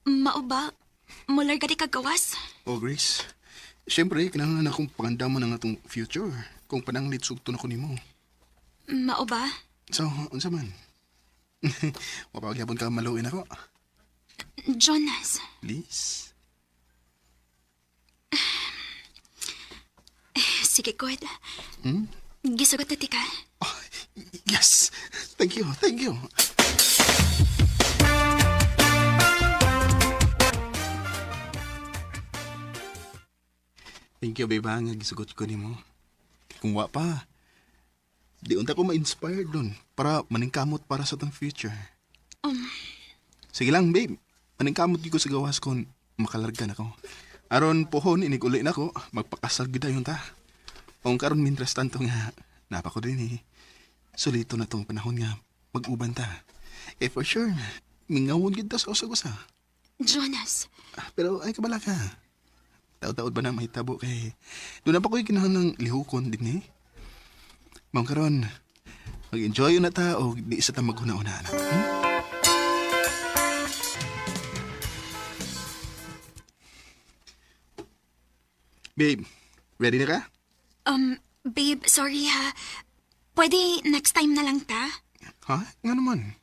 Speaker 5: Mao ba? Mular gadi kagawas?
Speaker 2: Oh, Grace. Siyempre, kinahanglan akong pangandaman ng atong future kung pananglit sugto na ko nimo.
Speaker 5: Mao ba?
Speaker 2: So, unsa man? Mapagyapon ka maluin ako.
Speaker 5: Jonas.
Speaker 2: Please?
Speaker 5: Sige, God.
Speaker 2: Hmm?
Speaker 5: Gisugot na tika.
Speaker 2: Oh, yes! Thank you, thank you. Thank you, babe, nga gisugot ko nimo. Kung wa pa, di unta ko ma-inspired dun para maningkamot para sa tong future. Sige lang, babe. Maningkamot ko sa gawas kung makalargan ako. Aron pohon, iniguli na ko, magpakasal gida yun ta. Kung karon mintras tanto nga, napa ko din eh. Solito na tong panahon nga, mag-uban ta. Eh for sure, mingawon gid ta sa usa-usa.
Speaker 5: Jonas.
Speaker 2: Pero ay kabala ka. Taod-taod ba na mahitabo kay doon na pa ko'y kinahanglang lihukon din eh. Ma'am karon, mag-enjoy na ta o di isa ta maghuna-una na. Babe, ready na ka?
Speaker 5: Babe, sorry ha. Pwede next time na lang ta?
Speaker 2: Ha? Nga naman.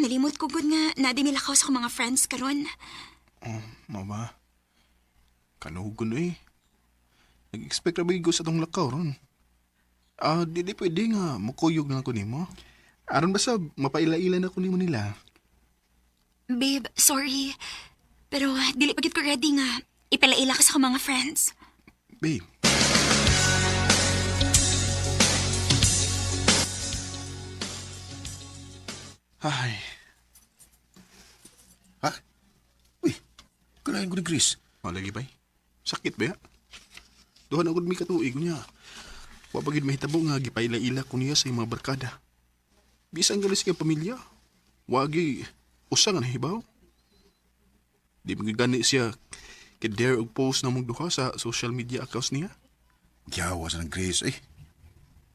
Speaker 5: Nalimot ko gud nga nadinilakaw sa mga friends karon.
Speaker 2: Oh, mama. Kanuhog ko na eh. Nag-expect na ba sa tong lakaw ron? Di pwede nga makuyog na ako nimo. Aron basta mapaila-ila na ako nimo nila.
Speaker 5: Babe, sorry. Pero dili pa gid ko ready nga ipalaila ka sa mga friends.
Speaker 2: Babe.
Speaker 7: Ay. Ha? Uy, kalahin ko ni Chris.
Speaker 2: Lagi ba? Sakit ba ya? Doon ako may katuig niya. Wapagid mahitabo nga gipaila-ila ko niya sa mga barkada. Bisan galis kay pamilya. Wagi usa nga nahibaw. Di magigani siya kay-dare og post na mong duha sa social media accounts niya.
Speaker 7: Yawa sa ng Chris eh.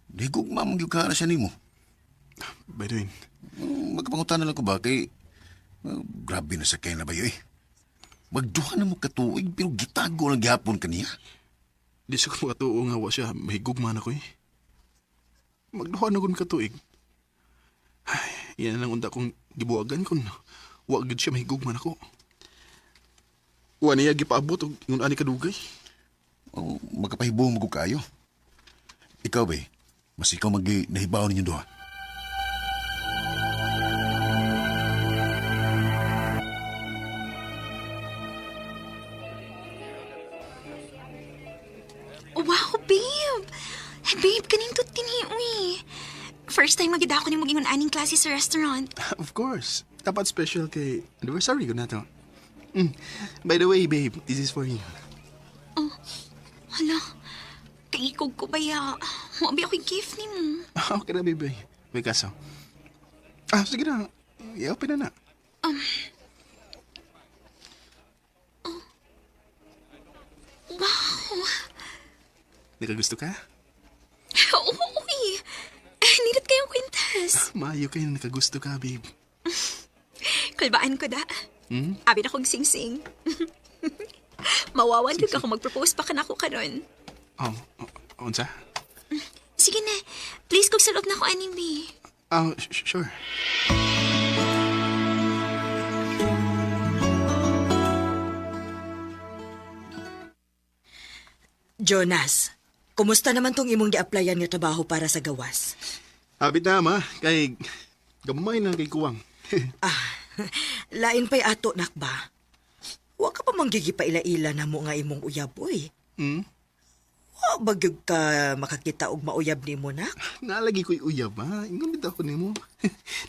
Speaker 7: Di ko mamang ka na siya ni mo.
Speaker 2: By the way,
Speaker 7: magkapangutan na lang ko ba kay grabe na sa kaya na ba yun eh. Magduha na mo katuig pero gitago lang gihapon kaniya.
Speaker 2: di sa ko katuo nga wa siya mahigugman ako eh. Magduha na kong katuig. Ay, yan lang unta kong gibuagan kon. Wa gid siya mahigugman ako. Wa niya gipaabot og ingon ani kadugay.
Speaker 7: O magkapahibo mo kayo. Ikaw ba, mas ikaw nahibaw ninyo duha.
Speaker 5: Wow, babe! Babe, kaning tiniuy. First time magida ako ni mag-ingon aning klase sa restaurant.
Speaker 2: Of course. Dapat special kay anniversary ko na to. By the way, babe, this is for you.
Speaker 5: Oh, hala. Kaikog ko ba ya? Mabi ako'y gift ni mo.
Speaker 2: Okay na, babe. May kaso. Sige na. I-open na na.
Speaker 5: Wow.
Speaker 2: Nakagusto ka?
Speaker 5: Uy. Nindot kayong kwintas.
Speaker 2: Maayo kayo na nakagusto ka, babe.
Speaker 5: Kulbaan ko da. Abi na kong sing-sing. Mawawan ka kung mag-propose pa ka na ako karon.
Speaker 2: Oh, unsa?
Speaker 5: Sige na, please kog salot na ko anime.
Speaker 2: Sure.
Speaker 3: Jonas, kumusta naman tong imong gi-applyan nga trabaho para sa gawas?
Speaker 2: Habit na, ma. Kay gamay na kay kuwang.
Speaker 3: Lain pa'y ato, nakba. Wa ka pa manggigipaila-ila na mo nga imong uyab, oy. Wa bagyog ka makakita og mauyab ni mo, nak?
Speaker 2: Nalagi ko'y uyab, ha? Ingon bitaw ko nimo.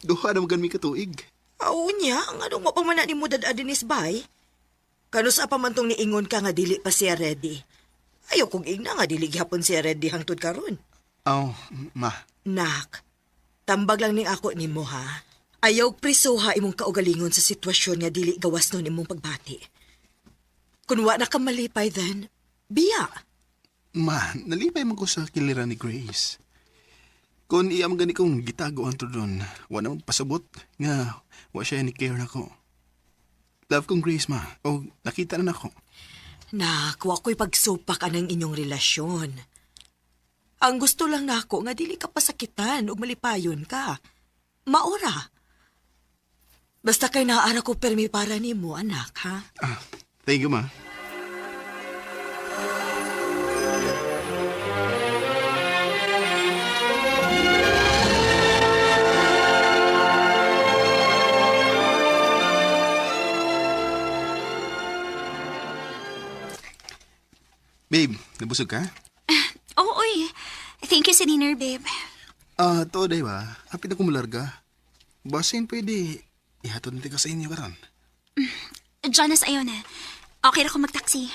Speaker 2: Duha na magan mi katuig.
Speaker 3: Aw niya, ang anong mapamana ni mo dad-adinis bay? Kanus apa man tong niingon ka nga dili pa siya ready. Ayaw kong igna nga dili gihapon siya ready hangtod karon.
Speaker 2: Ma.
Speaker 3: Nak, tambag lang ning ako nimo ha. Ayaw prisuha imong kaugalingon sa sitwasyon nga dili gawas nun imong pagbati. Kung wa na ka malipay then, biya.
Speaker 2: Ma, nalipay man ko sa kiliran ni Grace. Kung iyam gani kong gitago ang doon, wa naman pasabot nga wa siya ni care na ko. Love kong Grace, ma. O nakita na nako.
Speaker 3: Nak, wa ko'y pagsupak anang inyong relasyon. Ang gusto lang nako nga dili ka pasakitan ug malipayon ka. Maora. Basta kay naara ko permi para nimo, anak, ha?
Speaker 2: Thank you, ma. Babe, nabusog ka?
Speaker 5: Oo, oy. Thank you sa dinner, babe.
Speaker 2: To day ba? Hapit na kumularga. Basin pwede ihatod natin ka sa inyo karon.
Speaker 5: Jonas, ayaw na. Okay na ako mag-taxi.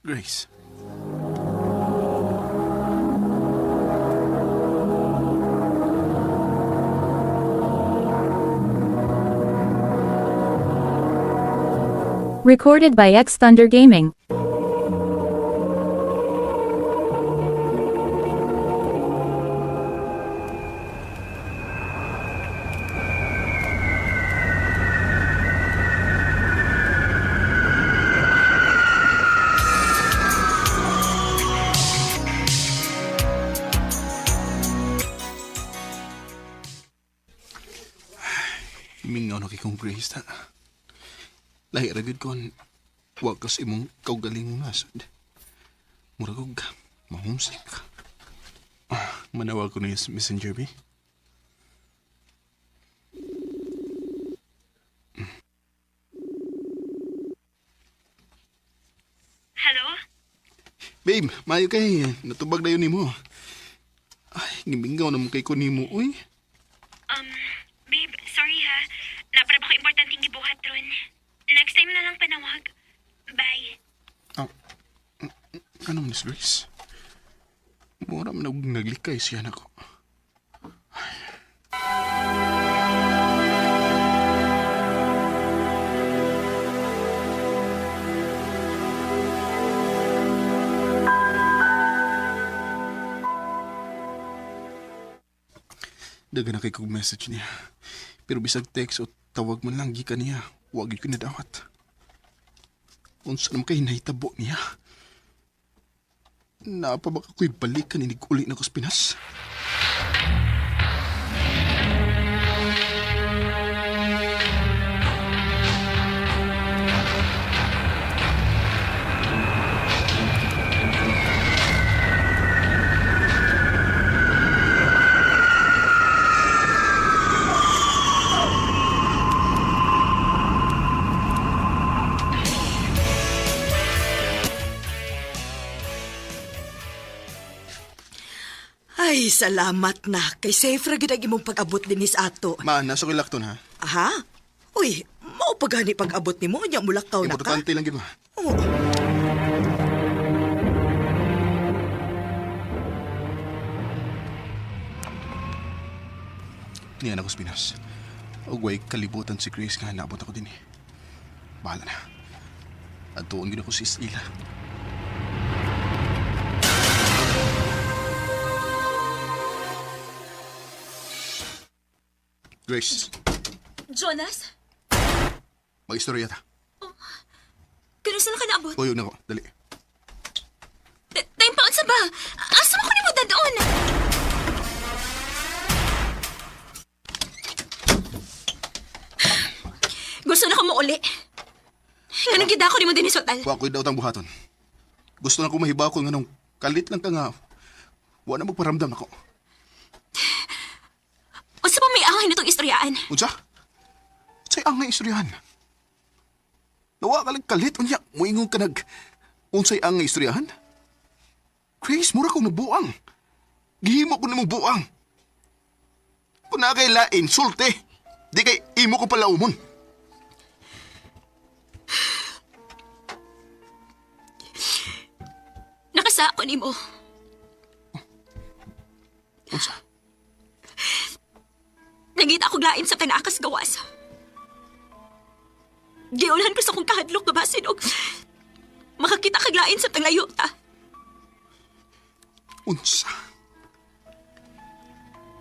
Speaker 2: Grace.
Speaker 4: Recorded by X Thunder Gaming.
Speaker 2: Mingaw na kay kong Grace na. Lahi ragid kon wakas imong kaugaling nasod. Muragog, mahumsik. Manawag ko na yung messenger, be.
Speaker 8: Hello?
Speaker 2: Babe, mayo kay. Natubag na yun ni mo. Ay, gimingaw naman kay ko ni mo, uy.
Speaker 8: Babe, sorry ha. Napara ba ko importanteng gibuhat ron? Next time na lang panawag. Bye.
Speaker 2: Ano, Miss Grace? Mura man naglikay siya na ko. Daga na kay kong message niya. Pero bisag text o tawag man lang gikan niya, huwag yun ko nadawat. Unsa naman kay nahitabo niya? Naapa ba ako'y balikan inig uli na ko sa Pinas?
Speaker 3: Ay, salamat na. Kay safe ra gid ang imong pag-abot dinis ato.
Speaker 2: Ma, nasa ko lakton ha?
Speaker 3: Ha? Uy, mao pa gani pag-abot nimo nya mulakaw na ka.
Speaker 2: Importante lang gid ma.
Speaker 3: Oo.
Speaker 2: Niyan ako sa Pinas. Ugway kalibutan si Grace nga naabot ako din eh. Bahala na. At tuon gid ako si Isila. Grace,
Speaker 5: Jonas?
Speaker 2: mag-istorya ta.
Speaker 5: Pero saan ka naabot?
Speaker 2: Uyog na ko, dali.
Speaker 5: Time pa sa ba? Asa mo ko ni mo dadon? Gusto na ko mo uli. Ganun gid ako ni mo din isultal.
Speaker 2: Wa ko'y daw tang buhaton. Gusto na ko mahibaw ko nga nung kalit lang ka nga. Wa na magparamdam ako.
Speaker 5: Unsa pa may angay nitong istoryaan?
Speaker 2: Unsa? Say ang nga istoryahan. Nawa ka lang kalit, unya, muingon ka unsay ang nga istoryahan? Grace, mura kong nabuang. Gihimo ko namang buang. Kung na kay lain, sulte. Di kay imo ko pala umon.
Speaker 5: Nakasa ako ni mo.
Speaker 2: Unsa?
Speaker 5: Nagita ako lain sa tanakas gawas. Giulan ko sa kong kahadlok na basin og makakita kag lain sa tanglayo ta.
Speaker 2: Unsa?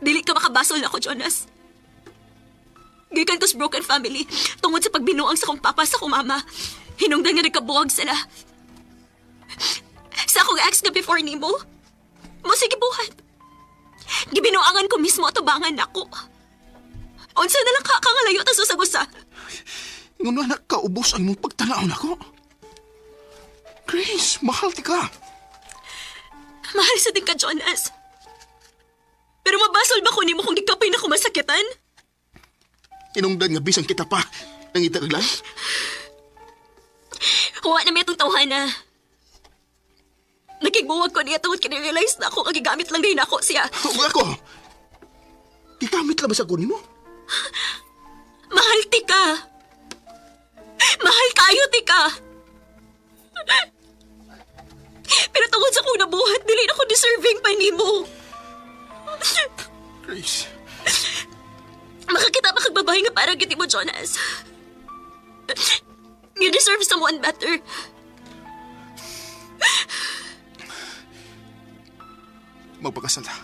Speaker 5: Dili ka makabasol na ako, Jonas. Gikan ko sa broken family tungod sa pagbinuang sa kong papa sa kong mama. Hinungdan nga nagkabuwag sila. Sa akong ex nga before nimo, mo sige buhat. Gibinuangan ko mismo atubangan nako. Unsa na lang kakangalayo ta sa gusa.
Speaker 2: Ngun na kaubos ang mong pagtanaw na ko. Grace, mahal ti ka.
Speaker 5: Mahal sa din ka, Jonas. Pero mabasol ba ko nimo kung di ka pa na kumasakitan?
Speaker 2: Inungdan nga bisang kita pa. Nangita kag lain?
Speaker 5: Huwa na may itong tawhana. Nakiguwag ko niya tungod kini-realize na ako kagigamit lang din ako siya.
Speaker 2: Huwag ako! Gigamit lang ba sa kunin mo?
Speaker 5: Mahal ti ka. Mahal kayo ti ka. Pero tungod sa kong nabuhat, dili na ako deserving pa nimo.
Speaker 2: Grace.
Speaker 5: Makakita pa kag babae nga para giti mo, Jonas. You deserve someone better.
Speaker 2: Magpakasal ta.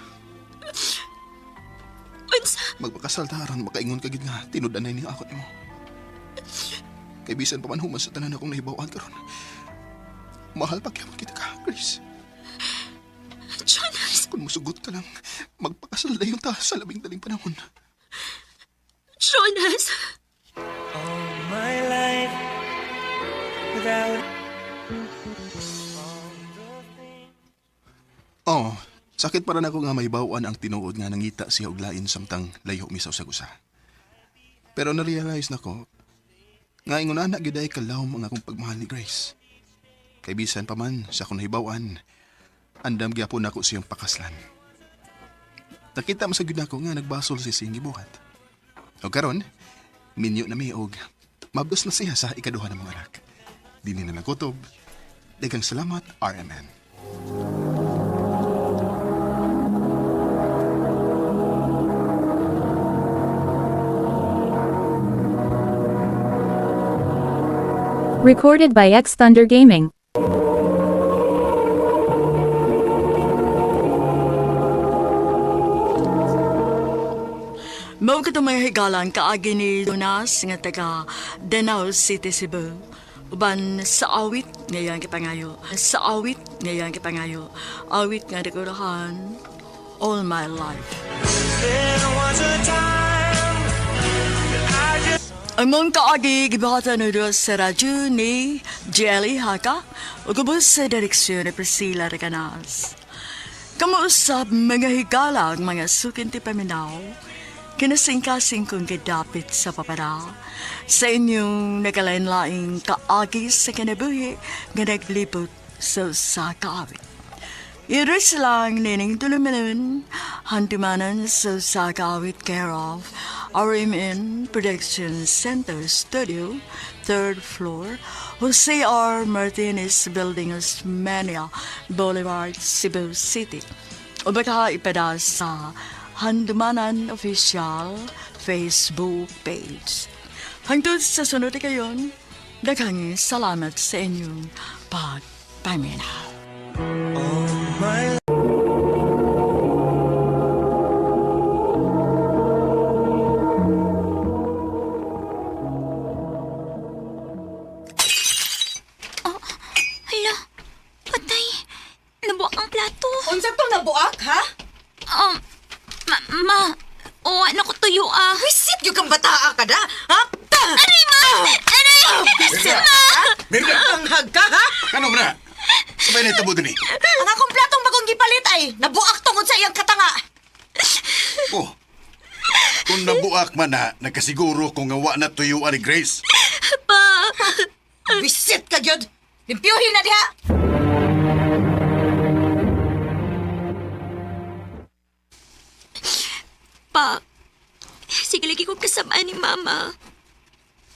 Speaker 5: Unsa?
Speaker 2: Magpakasal ta aron makaingon ka gid nga tinud-anay ni ako nimo. Kay bisan pa man human sa tanan akong nahibaw-an karon. Mahal pa gyapon kita ka, Grace.
Speaker 5: Jonas.
Speaker 2: Kung musugot ka lang, magpakasal dayon ta sa labing daling panahon.
Speaker 5: Jonas.
Speaker 6: My life without
Speaker 2: Oh, sakit para nako nga mahibaw-an ang tinuod nga nangita siya og lain samtang layo mi sa usa. Pero na-realize nako nga ingon ana gyud ay kalawom ang akong pagmahal ni Grace. Kay bisan pa man sa akong nahibaw-an, andam gyapon nako siyang pakaslan. Nakita mo sa gyud nako nga nagbasol si siyang gibuhat. O karon, minyo na mi og mabdos na siya sa ikaduha ng mga anak. Dini na nakutob. Daghang salamat, RMN.
Speaker 4: Recorded by X Thunder Gaming.
Speaker 1: Mao katong mga higalan kaagi ni Jonas nga taga Danau City, Cebu. Uban sa awit ngayon kipangayo. Sa awit ngayon kipangayo. Awit nga dekurahan all my life.
Speaker 6: there was a time that I just
Speaker 1: Ang mong kaagi gibahatan na doon sa radyo ni Jelly Haka o kubos sa direksyon ni Priscilla Reganas. Kamuusap mga higala ang mga sukinti paminaw, kinasingkasing kong gidapit sa papara sa inyong nagalain-laing kaagi sa kinabuhi nga naglipot sa kaawit. Iris lang nining tulumanon, hantimanan sa sakawit care of RMN Production Center Studio, 3rd floor, Jose R. Martinez Building, Osmania Boulevard, Cebu City. O baka ipada sa Handumanan Official Facebook page. Hangtod sa sunod kayon, daghang salamat sa inyong pagpaminaw.
Speaker 6: my
Speaker 5: tuyo ah.
Speaker 3: Wisit yung kang bataa ka na, ha?
Speaker 5: Aray, ma! Aray!
Speaker 7: Merda!
Speaker 3: Ang hagka, ha?
Speaker 7: Ano ba na? Sabay na itabo din eh.
Speaker 3: Ang akong platong bagong gipalit ay nabuak tungod sa iyang katanga.
Speaker 7: Oh, kung nabuak man na, nagkasiguro kung ngawa na tuyuan ni Grace.
Speaker 5: Pa!
Speaker 3: Wisit ka, Gyud. Limpyuhin na diha.
Speaker 5: Pa, sige lagi ko kasama ni Mama.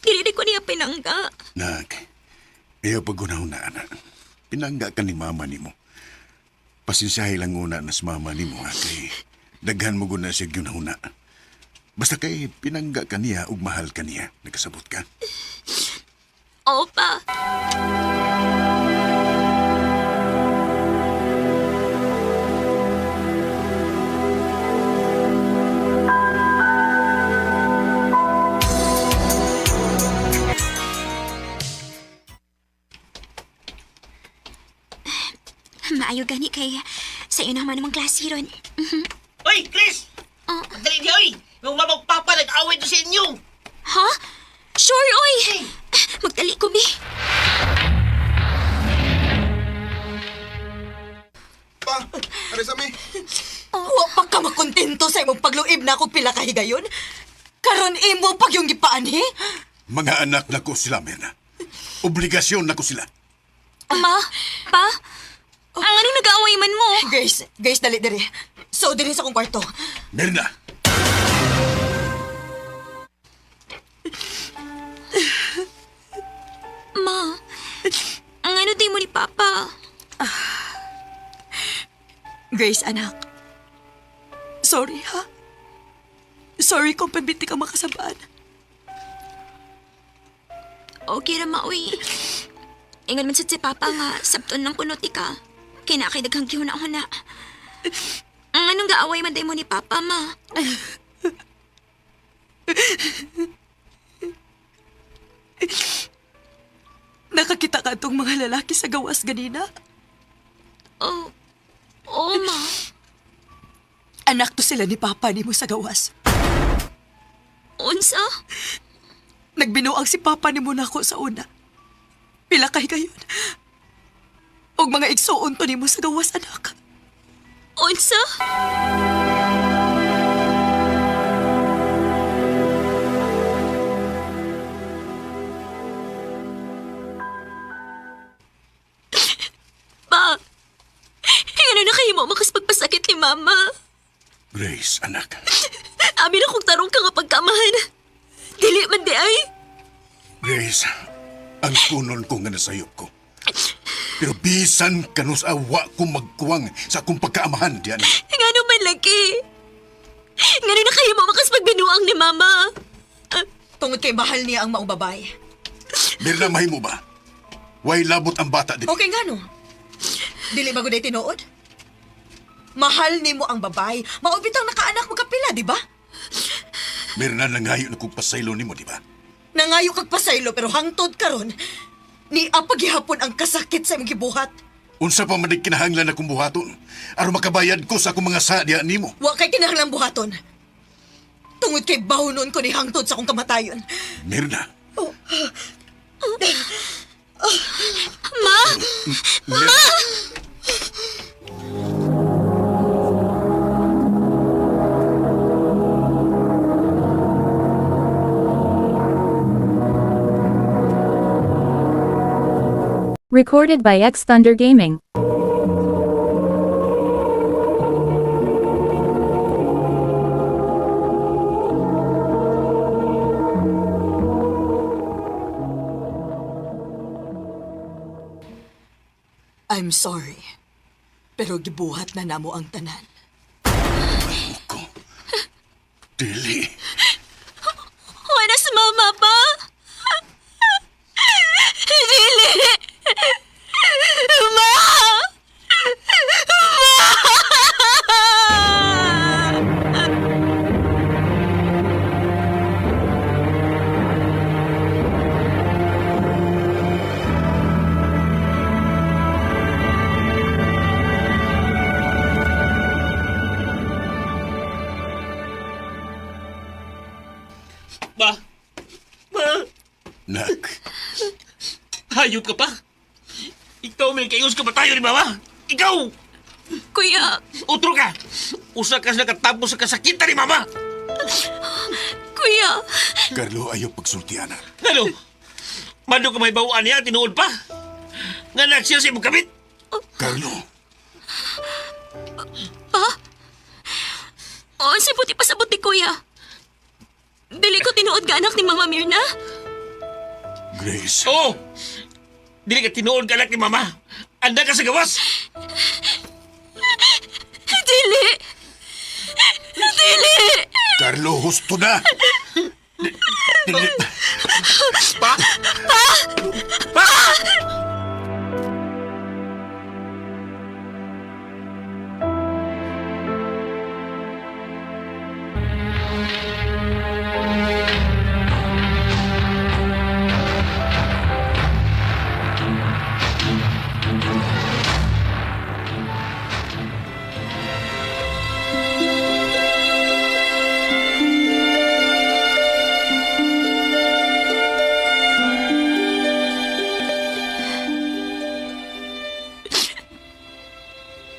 Speaker 5: Dili ko niya pinangga.
Speaker 7: Nak, iyo pag-unaw na, anak. Pinangga ka ni mama ni mo. Pasensyahay lang una na sa mama ni mo, ha? Kay daghan mo guna siya ginahuna. Basta kay pinangga ka niya ug mahal ka niya. Nagkasabot ka.
Speaker 5: Oo, pa. Maayo gani kay sa iyo naman namang klase ron.
Speaker 12: Oy, Chris!
Speaker 5: Oh.
Speaker 12: Pagdali niya, oy! Yung mamang papa nag-away doon sa inyo!
Speaker 5: Ha? Sure, oy! Magdali ko, bi.
Speaker 2: Pa, ano sa mi?
Speaker 3: Wa pa ka makontento sa imong pagluib na akong pila ka higayon? Karon imo pag yung gipaanhi?
Speaker 7: Mga anak na ko sila, Merna. Obligasyon na ko sila.
Speaker 5: Ma, pa, ang ano nag-aaway man mo?
Speaker 3: Grace, dali diri. So, diri sa akong kwarto.
Speaker 7: Merna!
Speaker 5: Ma, ang ano di mo ni Papa?
Speaker 3: Grace, anak. Sorry, ha? Sorry kung pambiti ka makasabaan.
Speaker 5: Okay ra maoy. Ingon man sad si Papa nga, sabton ng kunoti ka. Kinakay daghang gihuna-huna. Ang anong gaaway man day mo ni Papa, ma?
Speaker 3: Nakakita ka itong mga lalaki sa gawas ganina?
Speaker 5: Oh, oo, ma.
Speaker 3: Anak to sila ni Papa ni mo sa gawas.
Speaker 5: Unsa?
Speaker 3: Nagbinuang si Papa ni mo na ako sa una. Pila kay gayon. Og mga igsuon to ni mo sa gawas, anak.
Speaker 5: Unsa? Pa, ano na kayo mo makas pagpasakit ni Mama?
Speaker 7: Grace, anak.
Speaker 5: Amin akong tarong ka nga pagkamahan. Dili man di ay.
Speaker 7: Grace, ang kunon ko nga nasayop ko. Pero bisan kanus awa ko magkuwang sa akong pagkaamahan diyan.
Speaker 5: Nga naman lagi. Nga na kayo mo makas pagbinuang ni Mama.
Speaker 3: Tungod kay mahal niya ang maong babae.
Speaker 7: Merna, mahimo ba? Way labot ang bata di.
Speaker 3: Okay nga no. Dili ba guday tinuod? Mahal ni mo ang babae. Maubitang nakaanak mo kapila, di ba?
Speaker 7: Merna, nangayo na kong pasaylo ni mo, di ba?
Speaker 3: Nangayo kag pasaylo pero hangtod karon ni apaghihapon ang kasakit sa imong gibuhat.
Speaker 7: Unsa pa man kinahanglan akong buhaton aron makabayad ko sa akong mga sadya nimo.
Speaker 3: Wa kay kinahanglang buhaton. Tungod kay bahunon ko ni hangtod sa akong kamatayon.
Speaker 7: Merna.
Speaker 5: Ma!
Speaker 7: Ma!
Speaker 4: Recorded by X Thunder Gaming.
Speaker 3: I'm sorry. Pero gibuhat na namo ang tanan.
Speaker 7: Ko. Dili.
Speaker 5: Wala sa Mama pa? Dili! Ma!
Speaker 12: Ma! Ma!
Speaker 7: Nak,
Speaker 12: Hayop ka pa! Ikaw may kayos ka ba tayo ni Mama? Ikaw!
Speaker 5: Kuya,
Speaker 12: Utro ka! Usa ka nakatapos sa kasakitan ni Mama!
Speaker 5: kuya,
Speaker 7: Carlo, ayaw pagsultiana.
Speaker 12: Ano? Mando ka may bawaan niya, tinuod pa? Nga nagsiyal sa imong kabit?
Speaker 7: Carlo,
Speaker 5: o si puti pasabot ni kuya. Dili ko tinuod nga anak ni Mama Mirna.
Speaker 7: Grace,
Speaker 12: Oo! Dili ka tinuod ka anak ni Mama. Anda ka sa gawas!
Speaker 5: Dili! Dili!
Speaker 7: Carlo, husto na!
Speaker 12: Pa! Pa!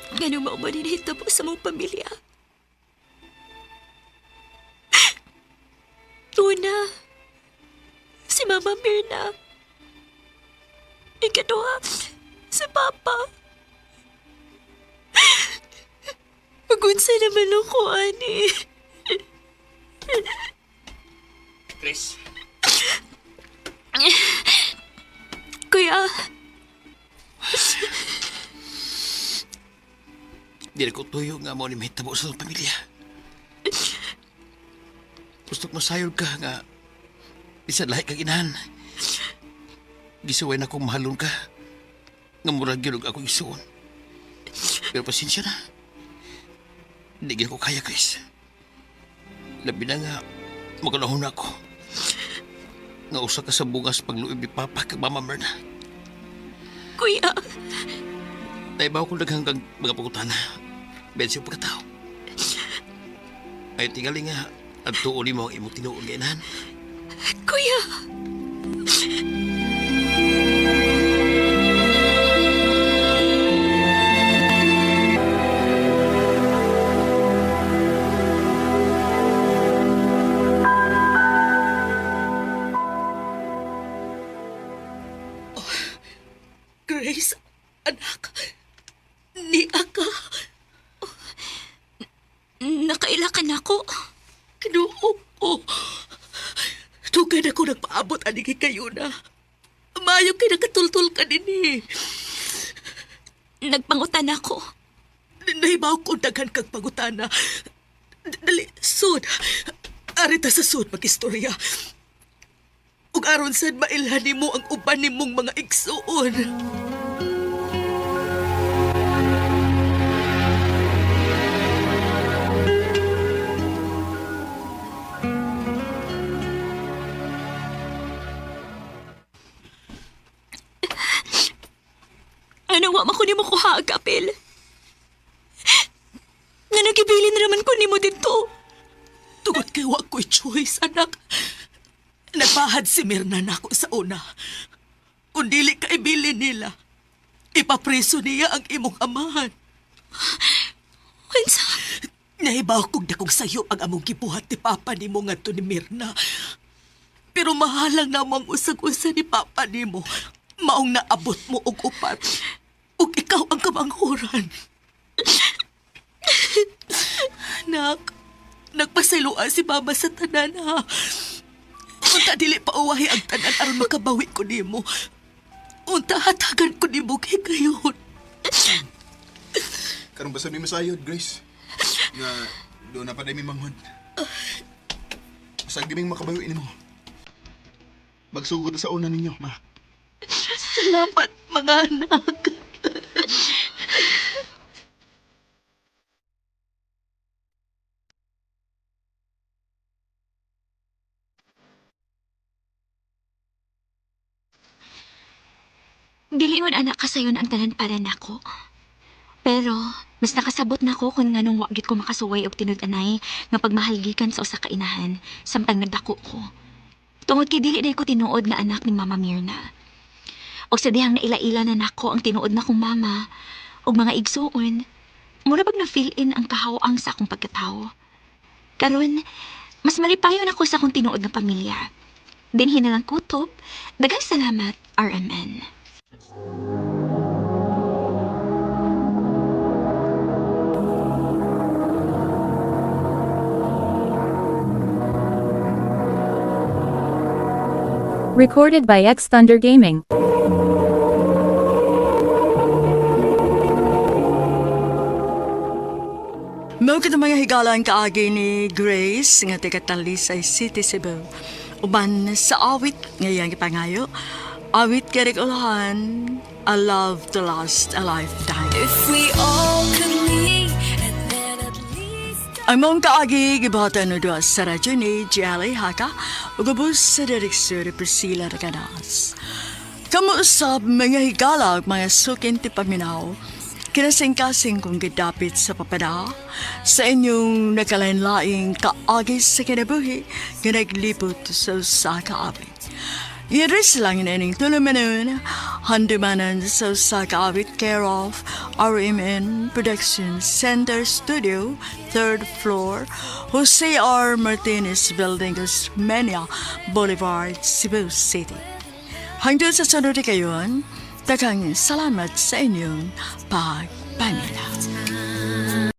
Speaker 5: Ganun mo ba ninihitabo sa mong pamilya? Una, si Mama Mirna. Ikaduha, si Papa. Magunsa naman ako, ani.
Speaker 12: Chris,
Speaker 5: Kuya,
Speaker 11: Di ko tuyo nga mo ni mahitabo sa itong pamilya. Gusto ko masayod ka nga bisan lahi kang inahan. Gisaway na kong mahalon ka nga murag yun ako isuon. Pero pasensya na. Hindi gina ko kaya, Chris. Labi na nga magalahon na ako. Nga usa ka sa bungas pagluib ni Papa kag Mama Mirna.
Speaker 5: kuya,
Speaker 11: Naibaw ko daghang kang mga pagutana. Bensi yung pagkatao. Ay tingali nga at tuuli mo ang imong tinuon nga inahan.
Speaker 5: kuya.
Speaker 3: Grace, anak, ni Aka.
Speaker 5: Nakailakan ako.
Speaker 3: Kinuo ko. Tugay na ko nagpaabot anigi kayo na. Mayo kay nakatultul ka din eh.
Speaker 5: Nagpangutan ako.
Speaker 3: Nahibaw ko daghan kag pangutana. Dali, sud. Arita sa sud mag-istorya. Ug aron sad mailhan nimo ang uban nimong mga igsuon.
Speaker 5: Ano wa man ko nimo kuha ag apel? Nga nagibilin na naman ko nimo dito.
Speaker 3: Tugod kay wa ko'y choice, anak. Nagpahad si Mirna na ako sa una. Kung dili ka ibilin nila, ipapreso niya ang imong amahan.
Speaker 5: Unsa?
Speaker 3: Nahibaw kong dakong sayo ang among gibuhat ni Papa ni mo ngadto ni Mirna. Pero mahalang namang usag-usa ni Papa ni mo. Maong naabot mo og upat. Ug ikaw ang kamanghuran. Nak, nagpasayloan si Mama sa tanan ha. Unta dili pa uwahi ang tanan aron makabawi ko nimo. Unta hatagan ko nimo kay gayon.
Speaker 2: Karong basta may masayod, Grace. Nga doon na pa dahil may manghod. Masag diming makabayoin mo. Magsugod na sa una ninyo, ma.
Speaker 3: Salamat, mga anak.
Speaker 5: Dili man anak kasayon ang tanan para nako. Pero, mas nakasabot na ko kung nganong wagit ko makasuway og tinud-anay nga pagmahalgikan sa usa ka inahan samtang nagdako ko. Tungod kay dili na ko tinuod nga anak ni Mama Mirna. O sa dihang naila-ila na nako ang tinuod na kong mama og mga igsuon, mura bag na-fill in ang kahawang sa akong pagkatao. Karon, mas malipayon ako sa akong tinuod na pamilya. Dinhin na lang kutob, daghang salamat, RMN.
Speaker 4: Recorded by X Thunder Gaming.
Speaker 1: Mao kita mga higalan kaagi ni Grace nga taga Talisay City, Cebu. Uban sa awit ngayang ipangayo, awit kerek ulahan, a love to last a lifetime.
Speaker 6: If we all could meet, and then at least
Speaker 1: Ang mong kaagi gibatan no duwa sa radyo ni Jelly Haka ugabos sa direksyon ni Priscilla Raganas. Kamuusap mga higala mga sukin ti paminaw, kinasing-kasing kong gidapit sa papada sa inyong nakalain-laing kaagi sa kinabuhi nga naglipot sa usa ka awit. Iris lang ining tulumanon, handumanan sa usa ka awit care of RMN Productions Center Studio, 3rd floor, Jose R. Martinez Building, Osmeña Boulevard, Cebu City. Hanggang sa sunod kayon, daghang salamat sa inyong pagpaminaw.